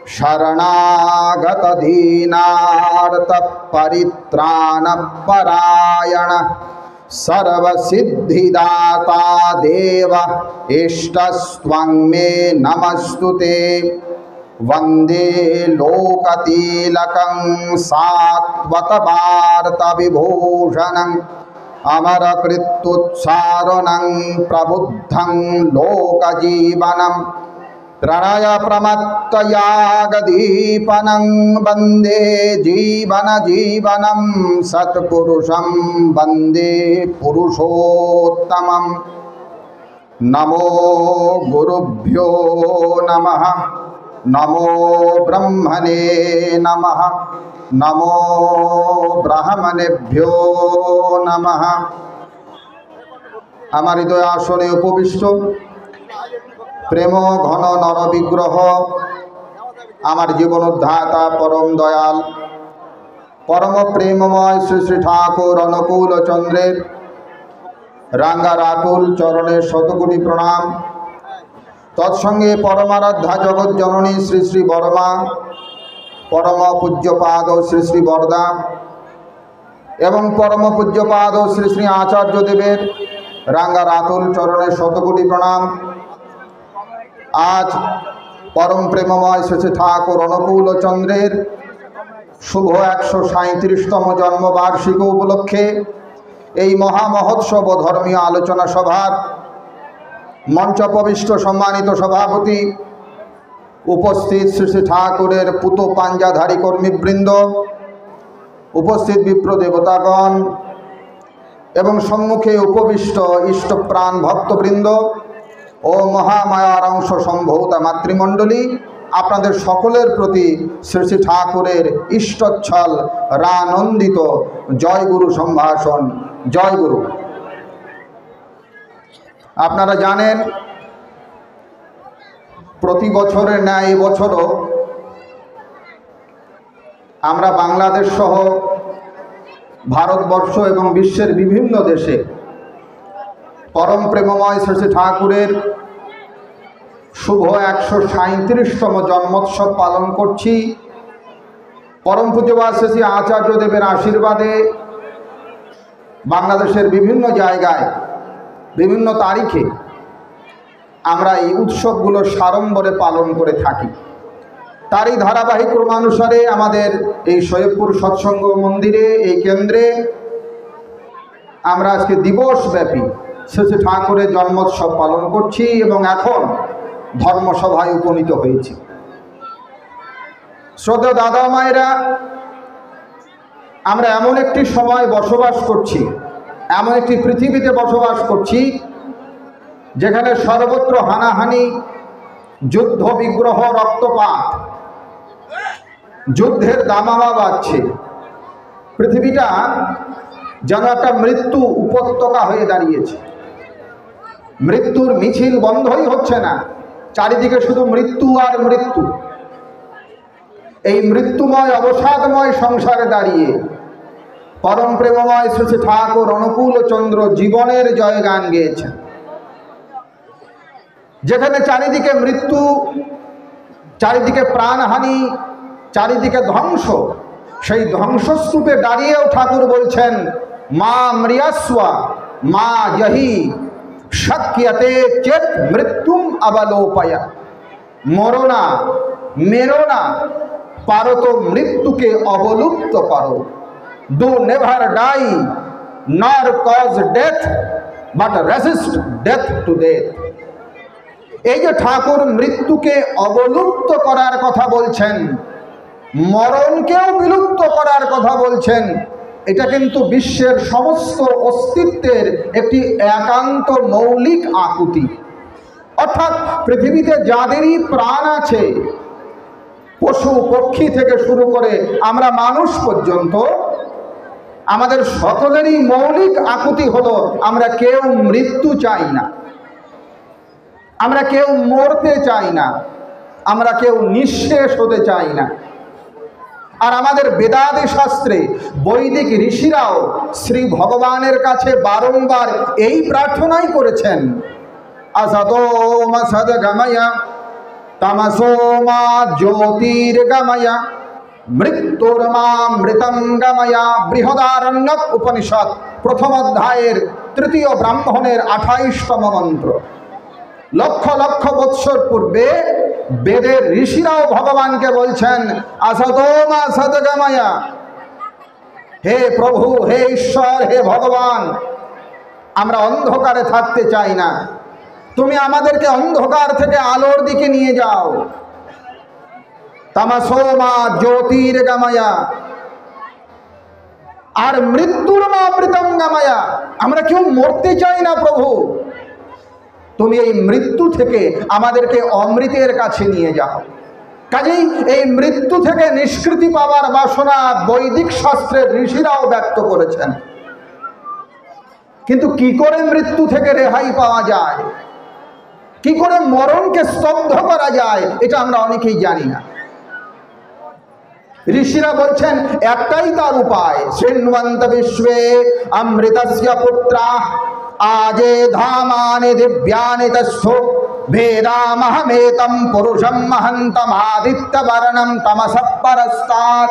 शरणागत दीनार्त परित्राण परायण सर्वसिद्धिदाता देव इष्टस्त्वं मे नमस्तुते। वंदे लोकतिलकं सात्वतवार्ताविभूषणं अमरकृत्युत्सारणं प्रबुद्धं लोकजीवनं प्रणय प्रमत्तयागदीपनं वंदे जीवन जीवनं सत्पुरुषं वंदे पुरुषोत्तमं। नमो गुरुभ्यो नमः। नमो ब्रह्मणे नमः। नमो ब्राह्मणेभ्यो नमः। आमार हृदय आसने उपविष्ट प्रेम घन नर विग्रह आमार जीवनोद्धाता परम दयाल परम प्रेममय श्री श्री ठाकुर अनुकूल चंद्रेर रांगारातुल चरणे शतकोटी प्रणाम। तत्संगे परमाराध्या जगत जननी श्री श्री बर्मा परम पूज्यपाद श्री श्री बरदा एवं परम पूज्यपाद श्री श्री आचार्य देवेर रांगारातुल चरणे शतकोटी प्रणाम। आज परम प्रेममय श्री श्री ठाकुर अनुकूल चंद्रेर शुभ 137तम जन्मबार्षिकी उपलक्षे এই महामहोत्सव धर्मीय आलोचना सभार मंचोपविष्ट सम्मानित सभापति उपस्थित श्री श्री ठाकुरेर पुतो पांजाधारी कर्मीबृंद उपस्थित विप्र देवतागण एवं सम्मुखे उपविष्ट इष्टप्राण भक्तबृंद ओ महामायार अंश सम्भूता मातृमंडली आपनादेर सकलेर प्रति श्री श्री ठाकुरेर इष्टच्छल रानंदित जय गुरु सम्भाषण। जय गुरु। আপনারা জানেন প্রতি বছরের ন্যায় এই বছরও আমরা বাংলাদেশ সহ ভারতবর্ষ এবং বিশ্বের বিভিন্ন দেশে পরম প্রেমময় শ্রী শ্রী ঠাকুরের শুভ 137তম জন্মোৎসব পালন করছি। পরম পূজ্যপাদ শ্রী শ্রী আচার্য দেবের আশীর্বাদে বাংলাদেশের বিভিন্ন জায়গায় বিভিন্ন তারিখে আমরা এই उत्सवগুলো সাড়ম্বরে পালন করে থাকি। তারই ধারাবাহিক ক্রমানুসারে আমাদের এই সৈয়দপুর সৎসঙ্গ মন্দিরে এই কেন্দ্রে আমরা আজকে দিবসব্যাপী শ্রী শ্রী ঠাকুরের জন্মোৎসব পালন করছি এবং এখন ধর্মসভায় উপনীত হয়েছি। শ্রদ্ধেয় দাদা মায়েরা, আমরা এমন একটি সময় বসবাস করছি, এমন একটি পৃথিবীতে বসবাস করছি যেখানে সর্বত্র হানাহানি, যুদ্ধ বিগ্রহ, রক্তপাত, যুদ্ধের দামামা বাজছে। পৃথিবীটা যেন একটা মৃত্যু উপত্যকা হয়ে দাঁড়িয়েছে। মৃত্যুর মিছিল বন্ধই হচ্ছে না, চারিদিকে শুধু মৃত্যু আর মৃত্যু। এই মৃত্যুময় অবসাদময় সংসারে দাঁড়িয়ে परम प्रेममय श्री श्री ठाकुर अनुकूल चंद्र जीवनेर जयगान गेয়েছেন। যেখানে চারিদিকে মৃত্যু, চারিদিকে প্রাণহানি, চারিদিকে ধ্বংস, সেই ধ্বংসস্তূপে দাঁড়িয়েও ঠাকুর বলছেন মা মৃয়াস্ব মা জহি শক্যতে চেত মৃত্যুম অবলোপয়। মরো না, মেরো না, পারো তো মৃত্যুকে অবলুপ্ত করো। Do never die nor cause death but resist death to death। এই যে ঠাকুর মৃত্যুকে অবলুপ্ত করার কথা বলছেন, মরণকেও বিলুপ্ত করার কথা বলছেন, এটা কিন্তু বিশ্বের সমস্ত অস্তিত্বের একটি একান্ত মৌলিক আকুতি। অর্থাৎ পৃথিবীতে যাদেরই প্রাণ আছে, পশু পক্ষী থেকে শুরু করে আমরা মানুষ পর্যন্ত, আমাদের সকলেরই মৌলিক আকুতি হলো আমরা কেউ মৃত্যু চাই না, আমরা কেউ মরতে চাই না, আমরা কেউ নিঃশেষ হতে চাই না। আর আমাদের বেদাদি শাস্ত্রে বৈদিক ঋষিরাও শ্রী ভগবানের কাছে বারংবার এই প্রার্থনাই করেছেন, আসাদোম সদগময় तमसो मा ज्योतिर्गमय मृत्युर्मामृतं गमय। बृहदारण्यक उपनिषद प्रथम अध्यायेर तृतीय ब्राह्मणेर 28तम मंत्र। लक्ष लक्ष बत्सर पूर्वे वेदेर ऋषिराও भगवानকে বলছেন असतो मा सद्गमय, हे प्रभु, हे ईश्वर, हे भगवान, আমরা অন্ধকারে থাকতে চাই না, তুমি আমাদেরকে অন্ধকার থেকে আলোর দিকে নিয়ে যাও। तमसो मा ज्योतिर्गमय, আর মৃত্যুর মা মৃতং গময়, আমরা কেউ মরতে চাই না প্রভু, তুমি এই মৃত্যু থেকে আমাদেরকে অমৃতের কাছে নিয়ে যাও। কাজেই এই মৃত্যু থেকে নিষ্কৃতি পাওয়ার বাসনা বৈদিক শাস্ত্রের ঋষিরাও ব্যক্ত করেছেন। কিন্তু কি করে মৃত্যু থেকে রেহাই পাওয়া যায়, কি করে মরণকে স্তব্ধ করা যায়, এটা আমরা অনেকেই জানি না। ঋষিরা বলছেন একটাই তার উপায়, শৃণ্বন্ত বিশ্বে অমৃতস্য পুত্রা আজে ধামানি দিব্যানি তস্থো ভেদামহমেতম পুরুষম মহন্তমাদিত্যবর্ণম তমসঃ পরস্তাৎ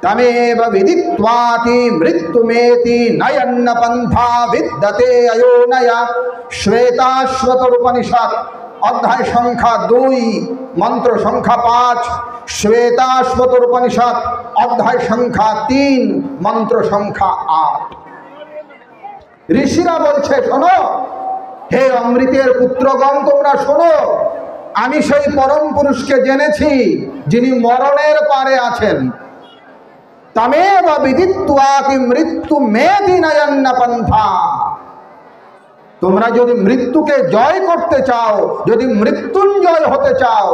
তমেব বিদিত্বাতি মৃত্যুমেতি নয়ন্ন পন্থা বিদ্যতে অয়োনয়। শ্বেতাশ্বতর উপনিষদ অধ্যায় সংখ্যা 2 মন্ত্র সংখ্যা 5, শ্বেতাশ্বতর উপনিষদ অধ্যায় সংখ্যা 3 মন্ত্র সংখ্যা 8। ঋষিরা বলছে শোনো, হে অমৃতের পুত্রগণ, তোমরা শোনো, আমি সেই পরম পুরুষকে জেনেছি যিনি মরণের পারে আছেন। তমেব বিদিত্বাতি মৃত্যু মেতি নয়ন্ন পন্থা, তোমরা যদি মৃত্যুকে জয় করতে চাও, যদি মৃত্যুঞ্জয় হতে চাও,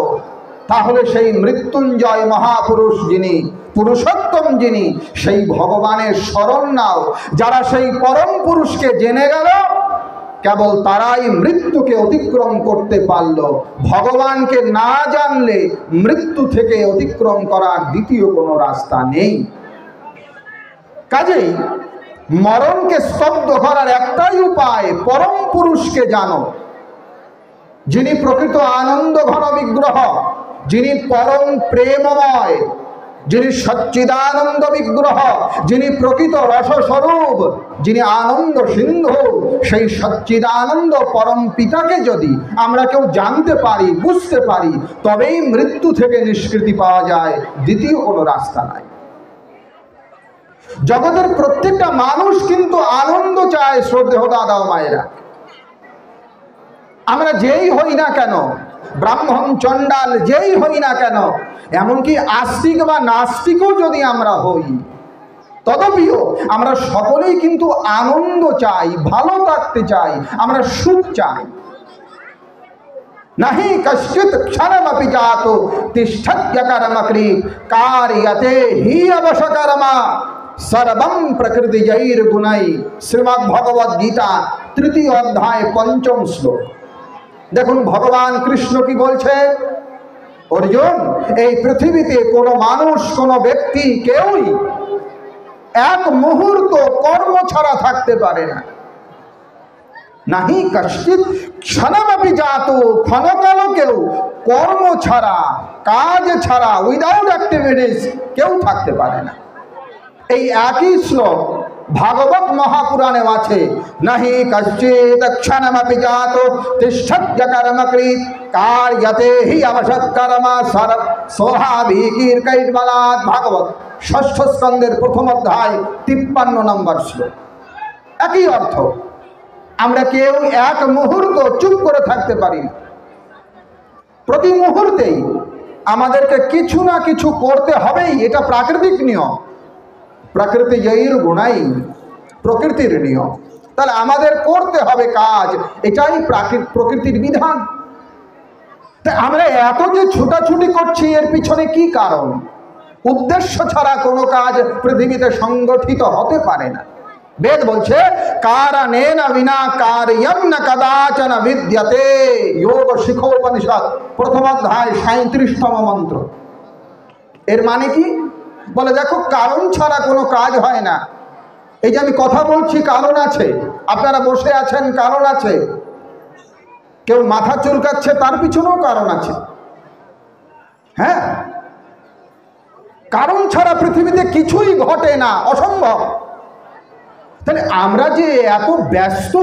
তাহলে সেই মৃত্যুঞ্জয় মহাপুরুষ যিনি, পুরুষোত্তম যিনি, সেই ভগবানের শরণ নাও। যারা সেই পরম পুরুষকে জেনে গেল, কেবল তারাই মৃত্যুকে অতিক্রম করতে পারল। ভগবানকে না জানলে মৃত্যু থেকে অতিক্রম করার দ্বিতীয় কোনো রাস্তা নেই। কাজেই মরণকে স্তব্ধ করার একটাই উপায়, পরম পুরুষকে জানো, যিনি প্রকৃত আনন্দ ঘন বিগ্রহ, যিনি পরম প্রেমময়, যিনি সচ্চিদানন্দ বিগ্রহ, যিনি প্রকৃত রসস্বরূপ, যিনি আনন্দ সিন্ধু, সেই সচ্চিদানন্দ পরম পিতাকে যদি আমরা কেউ জানতে পারি, বুঝতে পারি, তবেই মৃত্যু থেকে নিষ্কৃতি পাওয়া যায়, দ্বিতীয় কোনো রাস্তা নাই। জগতের প্রত্যেকটা মানুষ কিন্তু আনন্দ চায়। শ্রদ্ধেয় দাদা ও মায়েরা, আমরা যেই হই না কেন, ব্রাহ্মণ চণ্ডাল যেই হই না কেন, এমনকি আস্তিক বা নাস্তিকও যদি আমরা হই, তদপিও আমরা সকলেই কিন্তু আনন্দ চাই, ভালো থাকতে চাই, আমরা সুখ চাই। নাহি কশ্চিৎ ক্ষণমপি জাত তিষ্ঠত্য কর্মকৃৎ কার্যতে হি অবশকর্মা সর্বং প্রকৃতিজৈর গুণৈ। শ্রীমদ্ ভগবদ গীতা 3য় অধ্যায় 5ম শ্লোক। দেখুন ভগবান কৃষ্ণ কি বলছে, অর্জুন, এই পৃথিবীতে কোনো মানুষ, কোনো ব্যক্তি, কেউই এক মুহূর্ত কর্ম ছাড়া থাকতে পারে না। নাহি কশ্চিৎ ক্ষণমপি জাত, ক্ষণকালও কেউ কর্ম ছাড়া, কাজ ছাড়া, উইদাউট অ্যাক্টিভিটিস কেউ থাকতে পারে না। এই একই শ্লোক ভাগবত মহাপুরাণে আছে, নাহি কশ্চিৎ ক্ষণমপি জাত তিষ্ঠত্য কর্মকৃৎ কার্যতে হি অবশকর্মা স্বাভাবিকৈর্বলাৎ। ভাগবত 6ষ্ঠ স্কন্ধের 1ম অধ্যায় 53 নম্বর শ্লোক। একই অর্থ। আমরা কেউ এক মুহূর্ত চুপ করে থাকতে পারি না। প্রতি মুহূর্তেই আমাদেরকে কিছু না কিছু করতে হবেই, এটা প্রাকৃতিক নিয়ম। প্রকৃতি জৈর গুণাই, প্রকৃতির নিয়ম। তাহলে আমাদের করতে হবে কাজ, এটাই প্রকৃতির বিধান। তাই আমরা এত যে ছুটাছুটি করছি, এর পিছনে কি কারণ? উদ্দেশ্য ছাড়া কোনো কাজ পৃথিবীতে সংগঠিত হতে পারে না। বেদ বলছে কারণেন বিনা কার্যং ন কদাচন বিদ্যতে। যোগ শিখোপনিষদ 1ম অধ্যায় 37তম মন্ত্র। এর মানে কি? বলে দেখো, কারণ ছাড়া কোনো কাজ হয় না। এই যে আমি কথা বলছি, কারণ আছে। আপনারা বসে আছেন, কারণ আছে। কেউ মাথা চুলকাচ্ছে, তার পিছনেও কারণ আছে। হ্যাঁ, কারণ ছাড়া পৃথিবীতে কিছুই ঘটে না, অসম্ভব। তাহলে আমরা যে এত ব্যস্ত,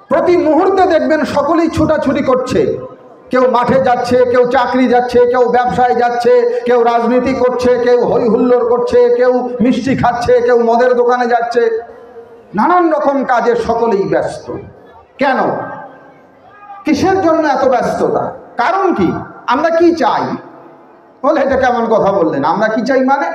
প্রতি মুহূর্তে দেখবেন সকলেই ছুটাছুটি করছে, কেউ মাঠে যাচ্ছে, কেউ চাকরি যাচ্ছে, কেউ ব্যবসায় যাচ্ছে, কেউ রাজনীতি করছে, কেউ হই হুল্লোড় করছে, কেউ মিষ্টি খাচ্ছে, কেউ মদের দোকানে যাচ্ছে, নানান রকম কাজে সকলেই ব্যস্ত। কেন? কিসের জন্য এত ব্যস্ততা? কারণ কি? আমরা কি চাই? বলে এটা কেমন কথা বললেন, আমরা কি চাই মানে?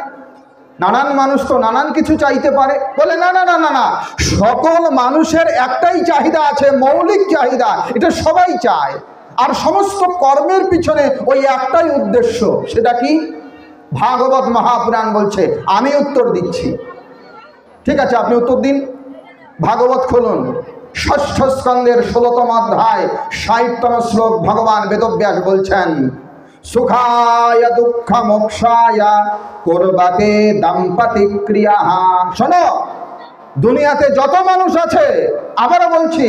নানান মানুষ তো নানান কিছু চাইতে পারে। বলে না না না না না, সকল মানুষের একটাই চাহিদা আছে, মৌলিক চাহিদা, এটা সবাই চায়। আর সমস্ত কর্মের পিছনে ওই একটাই উদ্দেশ্য। সেটা কি? ভাগবত মহাপুরাণ বলছে। আমি উত্তর দিচ্ছি, ঠিক আছে, আপনি উত্তর দিন। ভাগবত খুলুন, ষষ্ঠ স্কন্ধের 16তম অধ্যায় 60তম শ্লোক। ভগবান বেদব্যাস বলছেন, সুখায় দুঃখ মোক্ষায় করবাতে দাম্পত্য ক্রিয়া। শোনো, দুনিয়াতে যত মানুষ আছে, আবারও বলছি,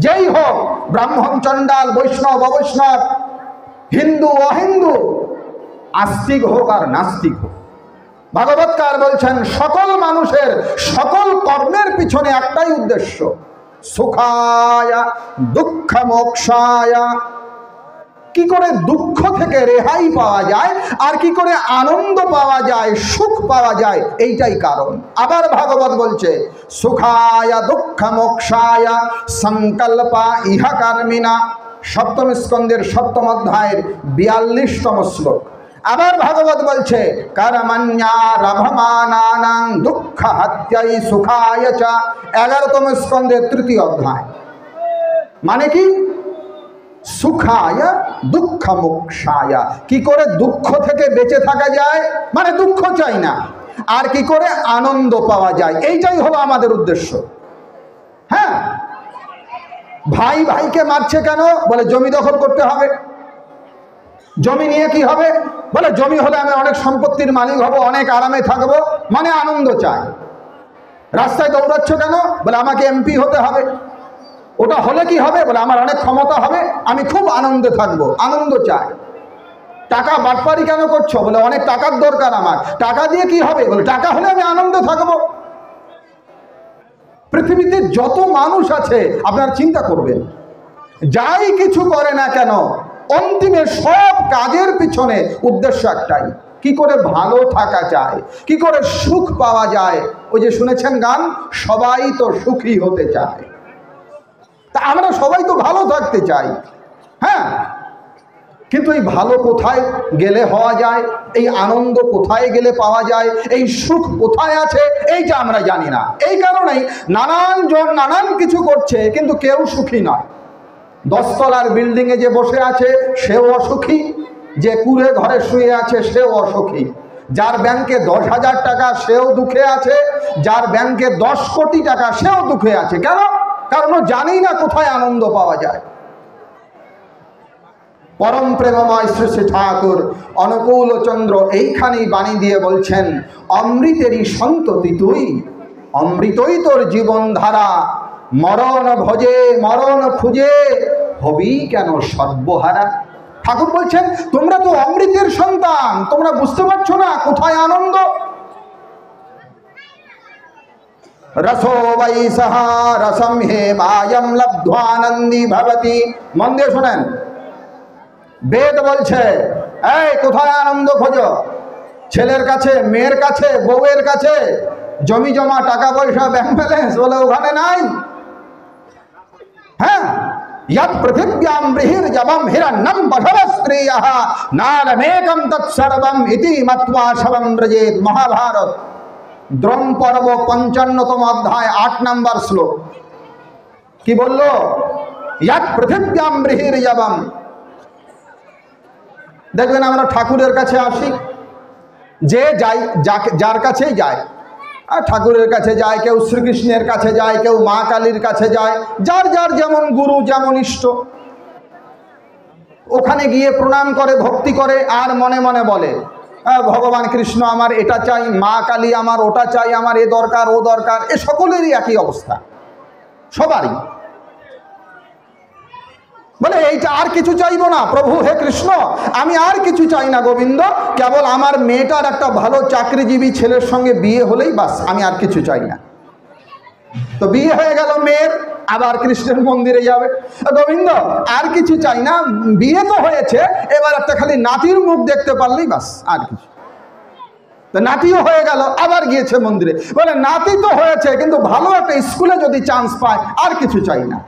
যেই হোক, ব্রাহ্মণ চণ্ডাল বৈষ্ণব অবৈষ্ণব, হিন্দু অহিন্দু, আস্তিক হোক আর নাস্তিক হোক, ভাগবতকার বলছেন সকল মানুষের সকল কর্মের পিছনে একটাই উদ্দেশ্য, সুখায় দুঃখ মোক্ষায়। কি করে দুঃখ থেকে রেহাই পাওয়া যায় আর কি করে আনন্দ পাওয়া যায়, সুখ পাওয়া যায়, এইটাই কারণ। আবার ভাগবত বলছে, সুখায় দুঃখ মোক্ষায় সংকল্পা ইহা কর্মিনা। 7ম স্কন্ধের 7ম অধ্যায়ের 42তম শ্লোক। আবার ভাগবত বলছে, কর্মণ্যারভমানানাং দুঃখ হত্যাই সুখায় চ। 11তম স্কন্ধের 3য় অধ্যায়। মানে কি? সুখায় দুঃখ মোক্ষায়। কি করে দুঃখ থেকে বেঁচে থাকা যায়, মানে দুঃখ চাই না, আর কি করে আনন্দ পাওয়া যায়, এইটাই হলো আমাদের উদ্দেশ্য। হ্যাঁ, ভাই ভাইকে মারছে কেন? বলে জমি দখল করতে হবে। জমি নিয়ে কি হবে? বলে জমি হলে আমি অনেক সম্পত্তির মালিক হব, অনেক আরামে থাকবো, মানে আনন্দ চাই। রাস্তায় দৌড়াচ্ছ কেন? বলে আমাকে এমপি হতে হবে। ওটা হলে কি হবে? বলে আমার অনেক ক্ষমতা হবে, আমি খুব আনন্দে থাকবো, আনন্দ চাই। টাকা বাটপারি কেন করছো? বলে অনেক টাকার দরকার আমার। টাকা দিয়ে কি হবে? বলে টাকা হলে আমি আনন্দে থাকবো। পৃথিবীতে যত মানুষ আছে আপনারা চিন্তা করবেন, যাই কিছু করে না কেন, অন্তিমে সব কাজের পিছনে উদ্দেশ্য একটাই, কি করে ভালো থাকা যায়, কি করে সুখ পাওয়া যায়। ওই যে শুনেছেন গান, সবাই তো সুখী হতে চায়। তা আমরা সবাই তো ভালো থাকতে চাই। হ্যাঁ, কিন্তু এই ভালো কোথায় গেলে হওয়া যায়, এই আনন্দ কোথায় গেলে পাওয়া যায়, এই সুখ কোথায় আছে, এইটা আমরা জানি না। এই কারণেই নানান জন নানান কিছু করছে, কিন্তু কেউ সুখী নয়। 10 তলার বিল্ডিংয়ে যে বসে আছে সেও অসুখী, যে কুড়ে ঘরে শুয়ে আছে সেও অসুখী, যার ব্যাংকে 10,000 টাকা সেও দুঃখে আছে, যার ব্যাংকে 10 কোটি টাকা সেও দুঃখে আছে। কেন? কারণ জানি না কোথায় আনন্দ পাওয়া যায়। পরম প্রেমময় শ্রী শ্রী ঠাকুর অনুকূল চন্দ্র এইখানেই বাণী দিয়ে বলছেন, অমৃতেরই সন্ততি তুই, অমৃতই তোর জীবন ধারা, মরণ ভজে মরণ খুঁজে হবি কেন সর্বহারা। ঠাকুর বলছেন, তোমরা তো অমৃতের সন্তান, তোমরা বুঝতে পারছো না কোথায় আনন্দ। রসো বৈ সহা রসম হে মায়ম লব্ধ্বানন্দী ভবতি। মন দিয়ে শোনেন, বেদ বলছে, এই কোথায় আনন্দ খোঁজো? ছেলের কাছে, মেয়ের কাছে, বউয়ের কাছে, জমি জমা, টাকা পয়সা, ব্যাংক ব্যালেন্স, বলে ওখানে নাই। হ্যাঁ, यत् पृथिव्यां बृहिर्जवं हिरण्यं बभवस्त्रियः नारमेकं तत्सर्वम् इति मत्वा शवं व्रजेत्। महाभारत দ্রোণ পর্ব 55তম অধ্যায় 8 নম্বর শ্লোক। কি বলল? यत् पृथिव्यां बृहिर्जवं। দেখবেন আমরা ঠাকুরের কাছে আসি, যে যাই, যার কাছেই যায়, আর ঠাকুরের কাছে যায়, কেউ শ্রীকৃষ্ণের কাছে যায়, কেউ মা কালীর কাছে যায়, যার যার যেমন গুরু যেমন ইষ্ট, ওখানে গিয়ে প্রণাম করে, ভক্তি করে, আর মনে মনে বলে, ভগবান কৃষ্ণ আমার এটা চাই, মা কালী আমার ওটা চাই, আমার এ দরকার ও দরকার। এ সকলেরই একই অবস্থা, সবারই। বলে এইটা আর কিছু চাইবো না প্রভু, হে কৃষ্ণ আমি আর কিছু চাই না গোবিন্দ, কেবল আমার মেয়েটার একটা ভালো চাকরিজীবী ছেলের সঙ্গে বিয়ে হলেই বাস, আমি আর কিছু চাই না। তো বিয়ে হয়ে গেল মেয়ের, আবার কৃষ্ণের মন্দিরে যাবে। গোবিন্দ আর কিছু চাই না, বিয়ে তো হয়েছে, এবার একটা খালি নাতির মুখ দেখতে পারলেই বাস, আর কিছু। তো নাতিও হয়ে গেল, আবার গিয়েছে মন্দিরে, বলে নাতি তো হয়েছে কিন্তু ভালো একটা স্কুলে যদি চান্স পায় আর কিছু চাই না।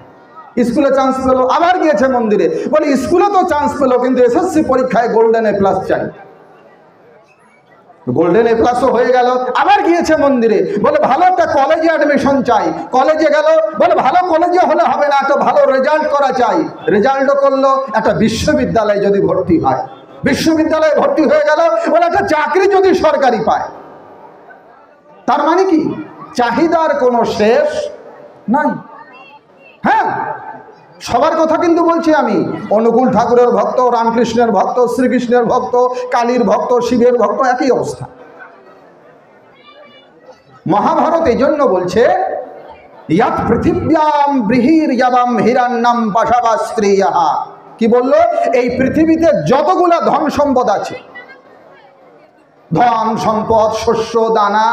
স্কুলে চান্স পেলো, আবার গিয়েছে মন্দিরে, বলে স্কুলে তো চান্স পেলো কিন্তু এসএসসি পরীক্ষায় গোল্ডেন এ প্লাস চাই। গোল্ডেন এ প্লাসও হয়ে গেল, আবার গিয়েছে মন্দিরে, বলে ভালো একটা কলেজে অ্যাডমিশন চাই। কলেজে গেল, বলে ভালো কলেজে হলে হবে না, একটা ভালো রেজাল্ট করা চাই। রেজাল্টও করলো, একটা বিশ্ববিদ্যালয়ে যদি ভর্তি হয়, বিশ্ববিদ্যালয়ে ভর্তি হয়ে গেল, বলে একটা চাকরি যদি সরকারি পায়। তার মানে কি চাহিদার কোনো শেষ নাই। হ্যাঁ, সবার কথা কিন্তু বলছি আমি, অনুকূল ঠাকুরের ভক্ত, রামকৃষ্ণের ভক্ত, শ্রীকৃষ্ণের ভক্ত, কালীর ভক্ত, শিবের ভক্ত, একই অবস্থা। মহাভারত এই জন্য বলছে ইয়াত পৃথিব্যাম বৃহির ইয়াবাম হিরণ্যম পাশাবা স্ত্রীয়াহা। কি বললো? এই পৃথিবীতে যতগুলা ধন সম্পদ আছে, ধন সম্পদ, শস্য দানা,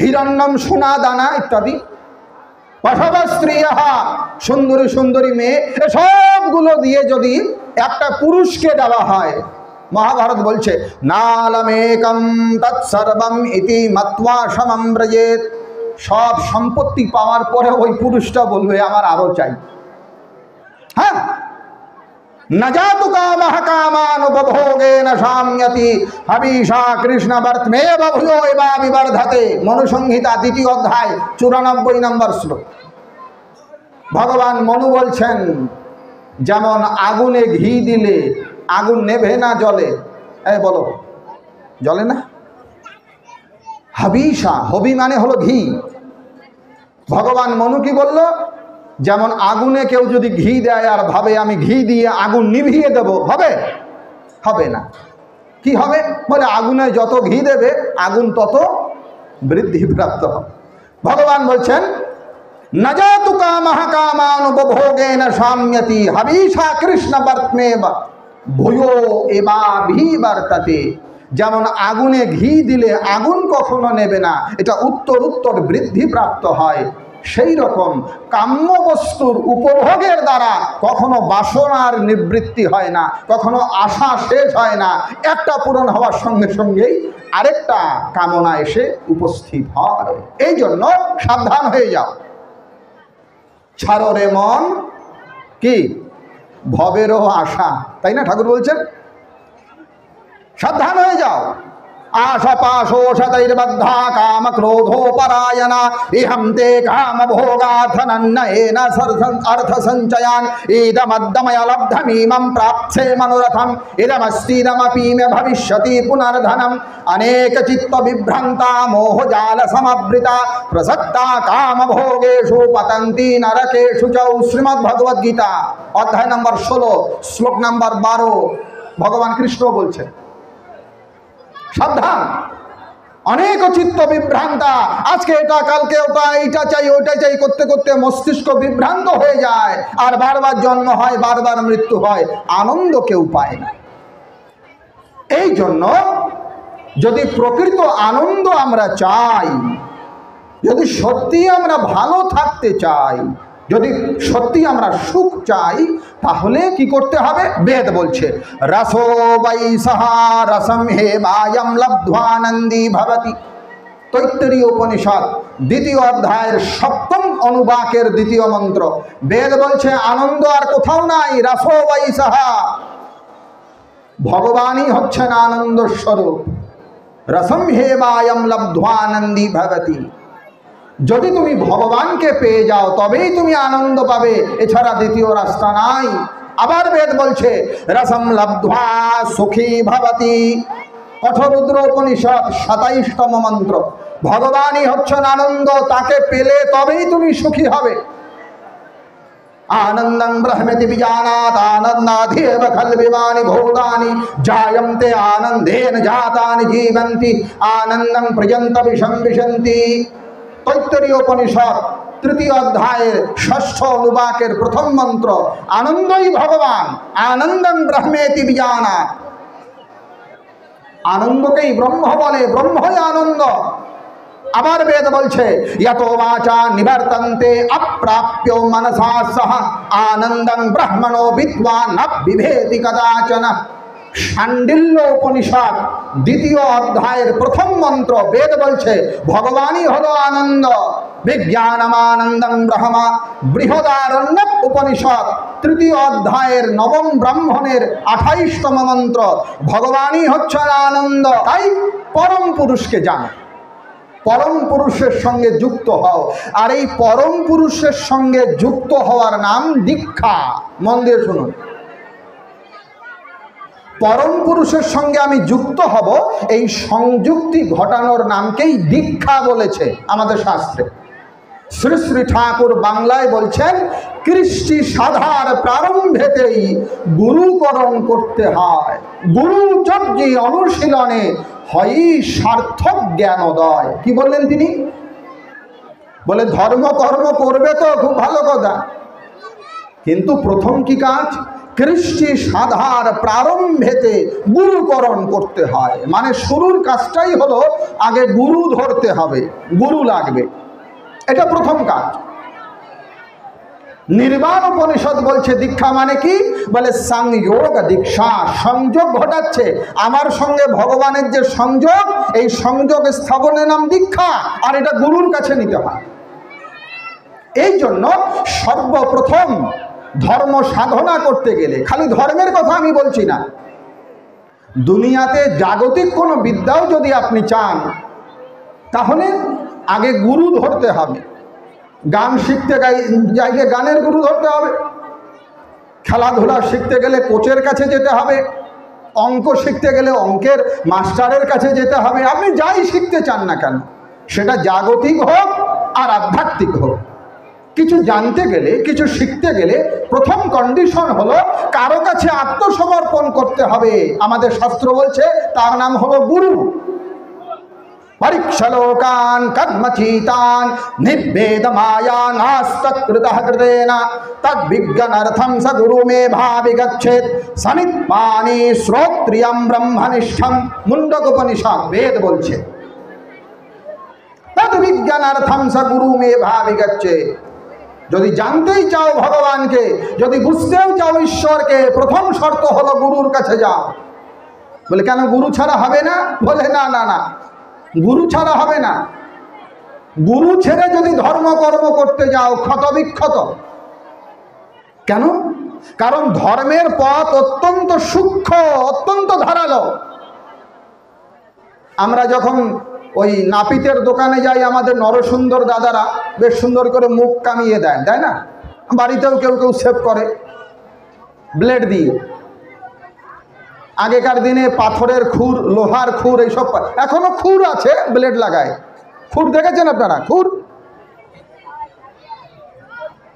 হিরণ্যম সোনা দানা ইত্যাদি, পাশাবা স্ত্রীয়াহা সুন্দরী সুন্দরী মেয়ে, সবগুলো দিয়ে যদি একটা পুরুষকে দেওয়া হয়, মহাভারত বলছে নালমেকম তৎসর্বম ইতি মত্বা সমম ব্রজেত। সব সম্পত্তি পাওয়ার পরে ওই পুরুষটা বলবে আমার আরো চাই। হ্যাঁ, न जातु कामः कामान् उपभोगेन शाम्यति हविषा कृष्णवर्त्मेव भूयो एवा विवर्धते। मनुसंहिता 2য় অধ্যায় 94 নম্বর শ্লোক। ভগবান মনু বলছেন যেমন আগুনে ঘি দিলে আগুন নেভে না জ্বলে, বলো জ্বলে না? হবিষা, হবি মানে হলো ঘি। ভগবান মনু কি বলল? যেমন আগুনে কেউ যদি ঘি দেয় আর ভাবে আমি ঘি দিয়ে আগুন নিভিয়ে দেব, হবে? হবে না। কি হবে? বলে আগুনে যত ঘি দেবে আগুন তত বৃদ্ধিপ্রাপ্ত হবে। ভগবান বলছেন না জাতু কামঃ কামান উপভোগেন শাম্যতি হবিষা কৃষ্ণ বর্তমেব ভূয়ো এবাভিবর্ততে। যেমন আগুনে ঘি দিলে আগুন কখনো নেবে না, এটা উত্তর উত্তর বৃদ্ধিপ্রাপ্ত হয়, সেই রকম কাম্য বস্তুর উপভোগের দ্বারা কখনো বাসনার নিবৃত্তি হয় না, কখনো আশা শেষ হয় না। একটা পূরণ হওয়ার সঙ্গে সঙ্গেই আরেকটা কামনা এসে উপস্থিত হয়। এই জন্য সাবধান হয়ে যাও। ছাড়ো রে মন কি ভবেরও আশা, তাই না? ঠাকুর বলছেন সাবধান হয়ে যাও। आशा पाशोषतैर्बद्धा काम क्रोधोपरायणा इहं ते काम भोगार्थनन्नयेन अर्थ संचयान् इदमद्दमय लब्धमीमं प्राप्स्ये मनोरथम् इदमस्तीदमपि मे भविष्यति पुनर्धनम् अनेक चित्त विभ्रान्ता मोहजाल समवृता प्रसक्ता काम भोगेषु पतन्ति नरकेषु च। श्रीमद् भगवद गीता अध्याय नंबर 16 श्लोक नंबर 12 भगवान कृष्ण बोलছেন সাবধান। অনেক চিত্ত বিভ্রান্তা, আজকে এটা কালকে ওটা, এইটা চাই ওইটা চাই করতে করতে মস্তিষ্ক বিভ্রান্ত হয়ে যায়, আর বারবার জন্ম হয়, বারবার মৃত্যু হয়, আনন্দ কেউ পায় না। এই জন্য যদি প্রকৃত আনন্দ আমরা চাই, যদি সত্যি আমরা ভালো থাকতে চাই, যদি সত্যি আমরা সুখ চাই, তাহলে কি করতে হবে? বেদ বলছে রসো বৈসহ রসম হে বায়ম লব্ধ্বানন্দী ভবতি। তৈত্তরীয় উপনিষদ 2য় অধ্যায়ের 7ম অনুবাকের 2য় মন্ত্র। বেদ বলছে আনন্দ আর কোথাও নাই, রসো বৈসহ। ভগবানই হচ্ছেন আনন্দ স্বরূপ। রসম হে বায়ম লব্ধ্বানন্দী ভবতি। যদি তুমি ভগবানকে পেয়ে যাও তবেই তুমি আনন্দ পাবে, এছাড়া দ্বিতীয় রাস্তা নাই। আবার বেদ বলছে রসম লব্ধ্বা সুখী ভবতি। কঠোরুদ্র উপনিষদ 27তম মন্ত্র। ভগবানই হচ্ছেন আনন্দ, তাকে পেলে তবেই তুমি সুখী হবে। आनंदं ब्रह्मेति विजानात आनंदाधेव खल्विमानि भूतानि जायन्ते आनंदेन जातानि जीवन्ति आनंदं प्रयन्त विषं विशन्ति। তৈত্তরীয় উপনিষদ তৃতীয় অধ্যায়ের ষষ্ঠ অনুবাকের প্রথম মন্ত্র, আনন্দই ভগবান, আনন্দং ব্রহ্মেতি বিজানাৎ। আনন্দকেই ব্রহ্ম বলে, ব্রহ্মই আনন্দ। আবার বেদ বলছে যতো বাচা নিবর্তন্তে অপ্রাপ্য মনসা সহ আনন্দং ব্রহ্মণো বিদ্বান ন বিভেতি কদাচন। শাণ্ডিল্য উপনিষদ দ্বিতীয় অধ্যায়ের প্রথম মন্ত্র বেদ বলছে ভগবানই হলো আনন্দ। বিজ্ঞানমানন্দং ব্রহ্ম বৃহদারণ্যক উপনিষদ তৃতীয় অধ্যায়ের নবম ব্রাহ্মণের 28তম মন্ত্র ভগবানই হচ্ছেন আনন্দ। তাই পরম পুরুষকে জানো, পরম পুরুষের সঙ্গে যুক্ত হও। আর এই পরম পুরুষের সঙ্গে যুক্ত হওয়ার নাম দীক্ষা। মন দিয়ে শুনুন, পরম পুরুষের সঙ্গে আমি যুক্ত হব, এই সংযুক্তি ঘটানোর নামকেই দীক্ষা বলেছে আমাদের শাস্ত্রে। শ্রী শ্রী ঠাকুর বাংলায় বলছেন কৃষ্টি সাধার প্রারম্ভেতেই গুরুকরণ করতে হয়, গুরুচর্যি অনুশীলনে হয় সার্থক জ্ঞানোদয়। কি বললেন তিনি? বলে ধর্ম কর্ম করবে তো খুব ভালো কথা, কিন্তু প্রথম কি কাজ? কৃষ্টি সাধার প্রারম্ভেতে গুরুকরণ করতে হয়। মানে শুরুর কাজটাই হলো আগে গুরু ধরতে হবে, গুরু লাগবে, এটা প্রথম কাজ। নির্বাণ উপনিষদ বলছে দীক্ষা মানে কি? বলে সংযোগ দীক্ষা, সংযোগ ঘটাচ্ছে আমার সঙ্গে ভগবানের যে সংযোগ, এই সংযোগ স্থাপনের নাম দীক্ষা। আর এটা গুরুর কাছে নিতে হয়। এই জন্য সর্বপ্রথম ধর্ম সাধনা করতে গেলে, খালি ধর্মের কথা আমি বলছি না, দুনিয়াতে জাগতিক কোনো বিদ্যাও যদি আপনি চান তাহলে আগে গুরু ধরতে হবে। গান শিখতে চাইলে গানের গুরু ধরতে হবে, খেলাধুলা শিখতে গেলে কোচের কাছে যেতে হবে, অঙ্ক শিখতে গেলে অঙ্কের মাস্টারের কাছে যেতে হবে। আপনি যাই শিখতে চান না কেন, সেটা জাগতিক হোক আর আধ্যাত্মিক হোক, কিছু জানতে গেলে, কিছু শিখতে গেলে প্রথম কন্ডিশন হলো কারো কাছে আত্মসমর্পণ করতে হবে। আমাদের শাস্ত্র বলছে তার নাম হলো গুরু। পরীক্ষলোকান কর্মচিতান নির্বেদ মায়া নাস্তৎকৃতঃ কৃতেন তদ্বিজ্ঞানার্থম স গুরু মে ভাবি গচ্ছেৎ সমিত্পানি শ্রোত্রিয়ম ব্রহ্মনিষ্ঠম। মুণ্ডকোপনিষদ বেদ বলছে তদ্বিজ্ঞানার্থম স গুরু মে ভাবি গচ্ছেৎ। যদি জানতেই চাও ভগবানকে, যদি বুঝতেও চাও ঈশ্বরকে, প্রথম শর্ত হলো গুরুর কাছে যাও। বলে কেন গুরু ছাড়া হবে না? বলে না না না, গুরু ছাড়া হবে না। গুরু ছেড়ে যদি ধর্মকর্ম করতে যাও ক্ষতবিক্ষত। কেন? কারণ ধর্মের পথ অত্যন্ত সূক্ষ্ম, অত্যন্ত ধারালো। আমরা যখন ওই নাপিতের দোকানে যাই, আমাদের নরসুন্দর দাদারা বেশ সুন্দর করে মুখ কামিয়ে দেয়, তাই না? বাড়িতেও কেউ কেউ সেভ করে ব্লেড দিয়ে। আগেকার দিনে পাথরের খুর, লোহার খুর, এইসব এখনো খুর আছে, ব্লেড লাগায়। খুর দেখেছেন আপনারা? খুর,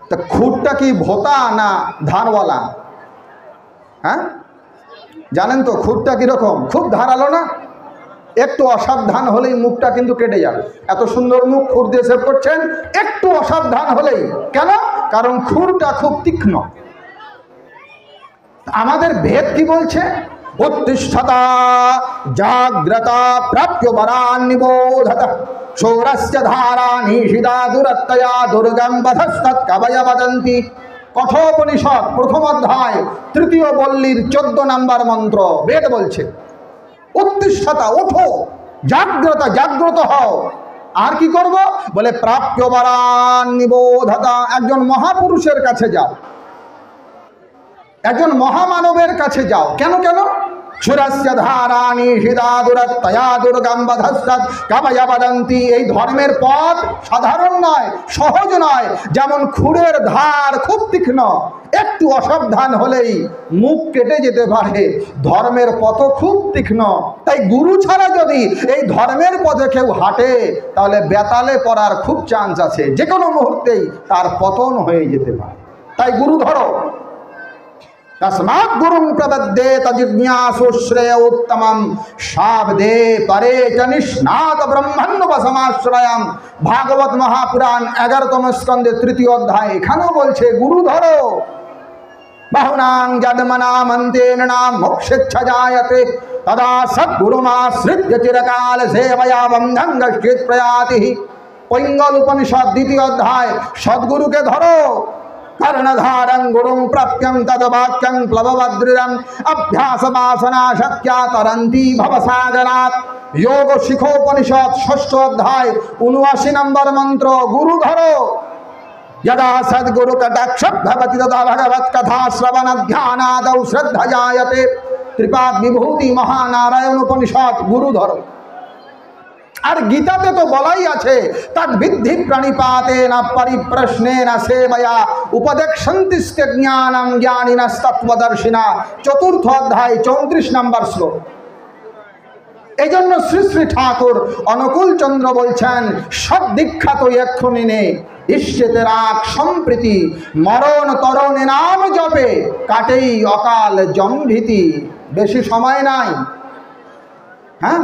তা খুরটা কি ভোতা না ধারওয়ালা? হ্যাঁ জানেন তো খুরটা কিরকম? খুব ধারালো না? একটু অসাবধান হলেই মুখটা কিন্তু কেটে যাবে। এত সুন্দর মুখ খুর দিয়ে সেভ করছেন, একটু অসাবধান হলেই। কেন? কারণ খুরটা খুব তীক্ষ্ণ। আমাদের বেদ কি বলছে? উত্তিষ্ঠতা জাগ্রতা প্রাপ্য বরান নিবোধত সৌরস্য ধারা নিষিদা দুরত্তয়া দুর্গম বধস্তৎ কবয় বদন্তি। কঠোপনিষদ প্রথম অধ্যায় তৃতীয় বল্লীর 14 নম্বর মন্ত্র বেদ বলছে উত্তিষ্ঠতা, ওঠো, জাগ্রতা, জাগ্রত হও। আর কি করব? বলে প্রাপ্য বরান নিবোধতা, একজন মহাপুরুষের কাছে যাও, একজন মহামানবের কাছে যাও। কেন কেন? সুরস্য ধারা নিষিদা দুরত্তয়া দুর্গম বধস্তৎ কবয় বদন্তি। এই ধর্মের পথ সাধারণ নয়, সহজ নয়। যেমন খুরের ধার খুব তীক্ষ্ণ, একটু অসাবধান হলেই মুখ কেটে যেতে পারে, ধর্মের পথ খুব তীক্ষ্ণ। তাই গুরু ছাড়া যদি এই ধর্মের পথে কেউ হাঁটে তাহলে বেতালে পড়ার খুব চান্স আছে, যে কোনো মুহূর্তেই তার পতন হয়ে যেতে পারে। তাই গুরু ধরো। तस्मात् गुरुं प्रपद्येत जिज्ञासु श्रेय उत्तमं शाब्दे परे च निष्णात ब्रह्मण्वसमाश्रयम्। भागवत महापुराण 11তম স্কন্ধে 3য় অধ্যায় এখানেও বলছে গুরু ধরো। बहुनां जन्मनामन्तेन मोक्षेच्छा जायते तदा सद्गुरुमाश्रित्य चिरकाल सेवया बन्धं गच्छेत् प्रयाति। पैंगल उपनिषद 2য় অধ্যায় सद्गुरु के धरो। कर्णधारं गुरुं प्राप्यं तद्वाक्यं प्लववद्दृढम् अभ्यासवासना शक्या तरन्ति भवसागरात्। योग शिखोपनिषद 6ষ্ঠ অধ্যায় 79 নম্বর মন্ত্র गुरु धरो। यदा सद्गुरु कटाक्ष भवति तदा भगवत कथा श्रवण ध्यानादौ श्रद्धा जायते। त्रिपाद विभूति महानारायण उपनिषद गुरु धरो। और गीताते तो बलाई आछे तद विद्धि प्रणिपातेन परिप्रश्नेन सेवया उपदेक्षन्तिस्ते ज्ञानम ज्ञानिनस्तत्वदर्शिना। 4th অধ্যায় 34 নম্বর শ্লোক। এই জন্য শ্রী শ্রী ঠাকুর অনুকূল চন্দ্র বলছেন সব দীক্ষা তো এক্ষুনি নে, ইষ্টেতে রাখ সম্প্রীতি, মরণ তরণে নাম জপে কাটেই অকাল জম্ভীতি। বেশি সময় নাই। হ্যাঁ,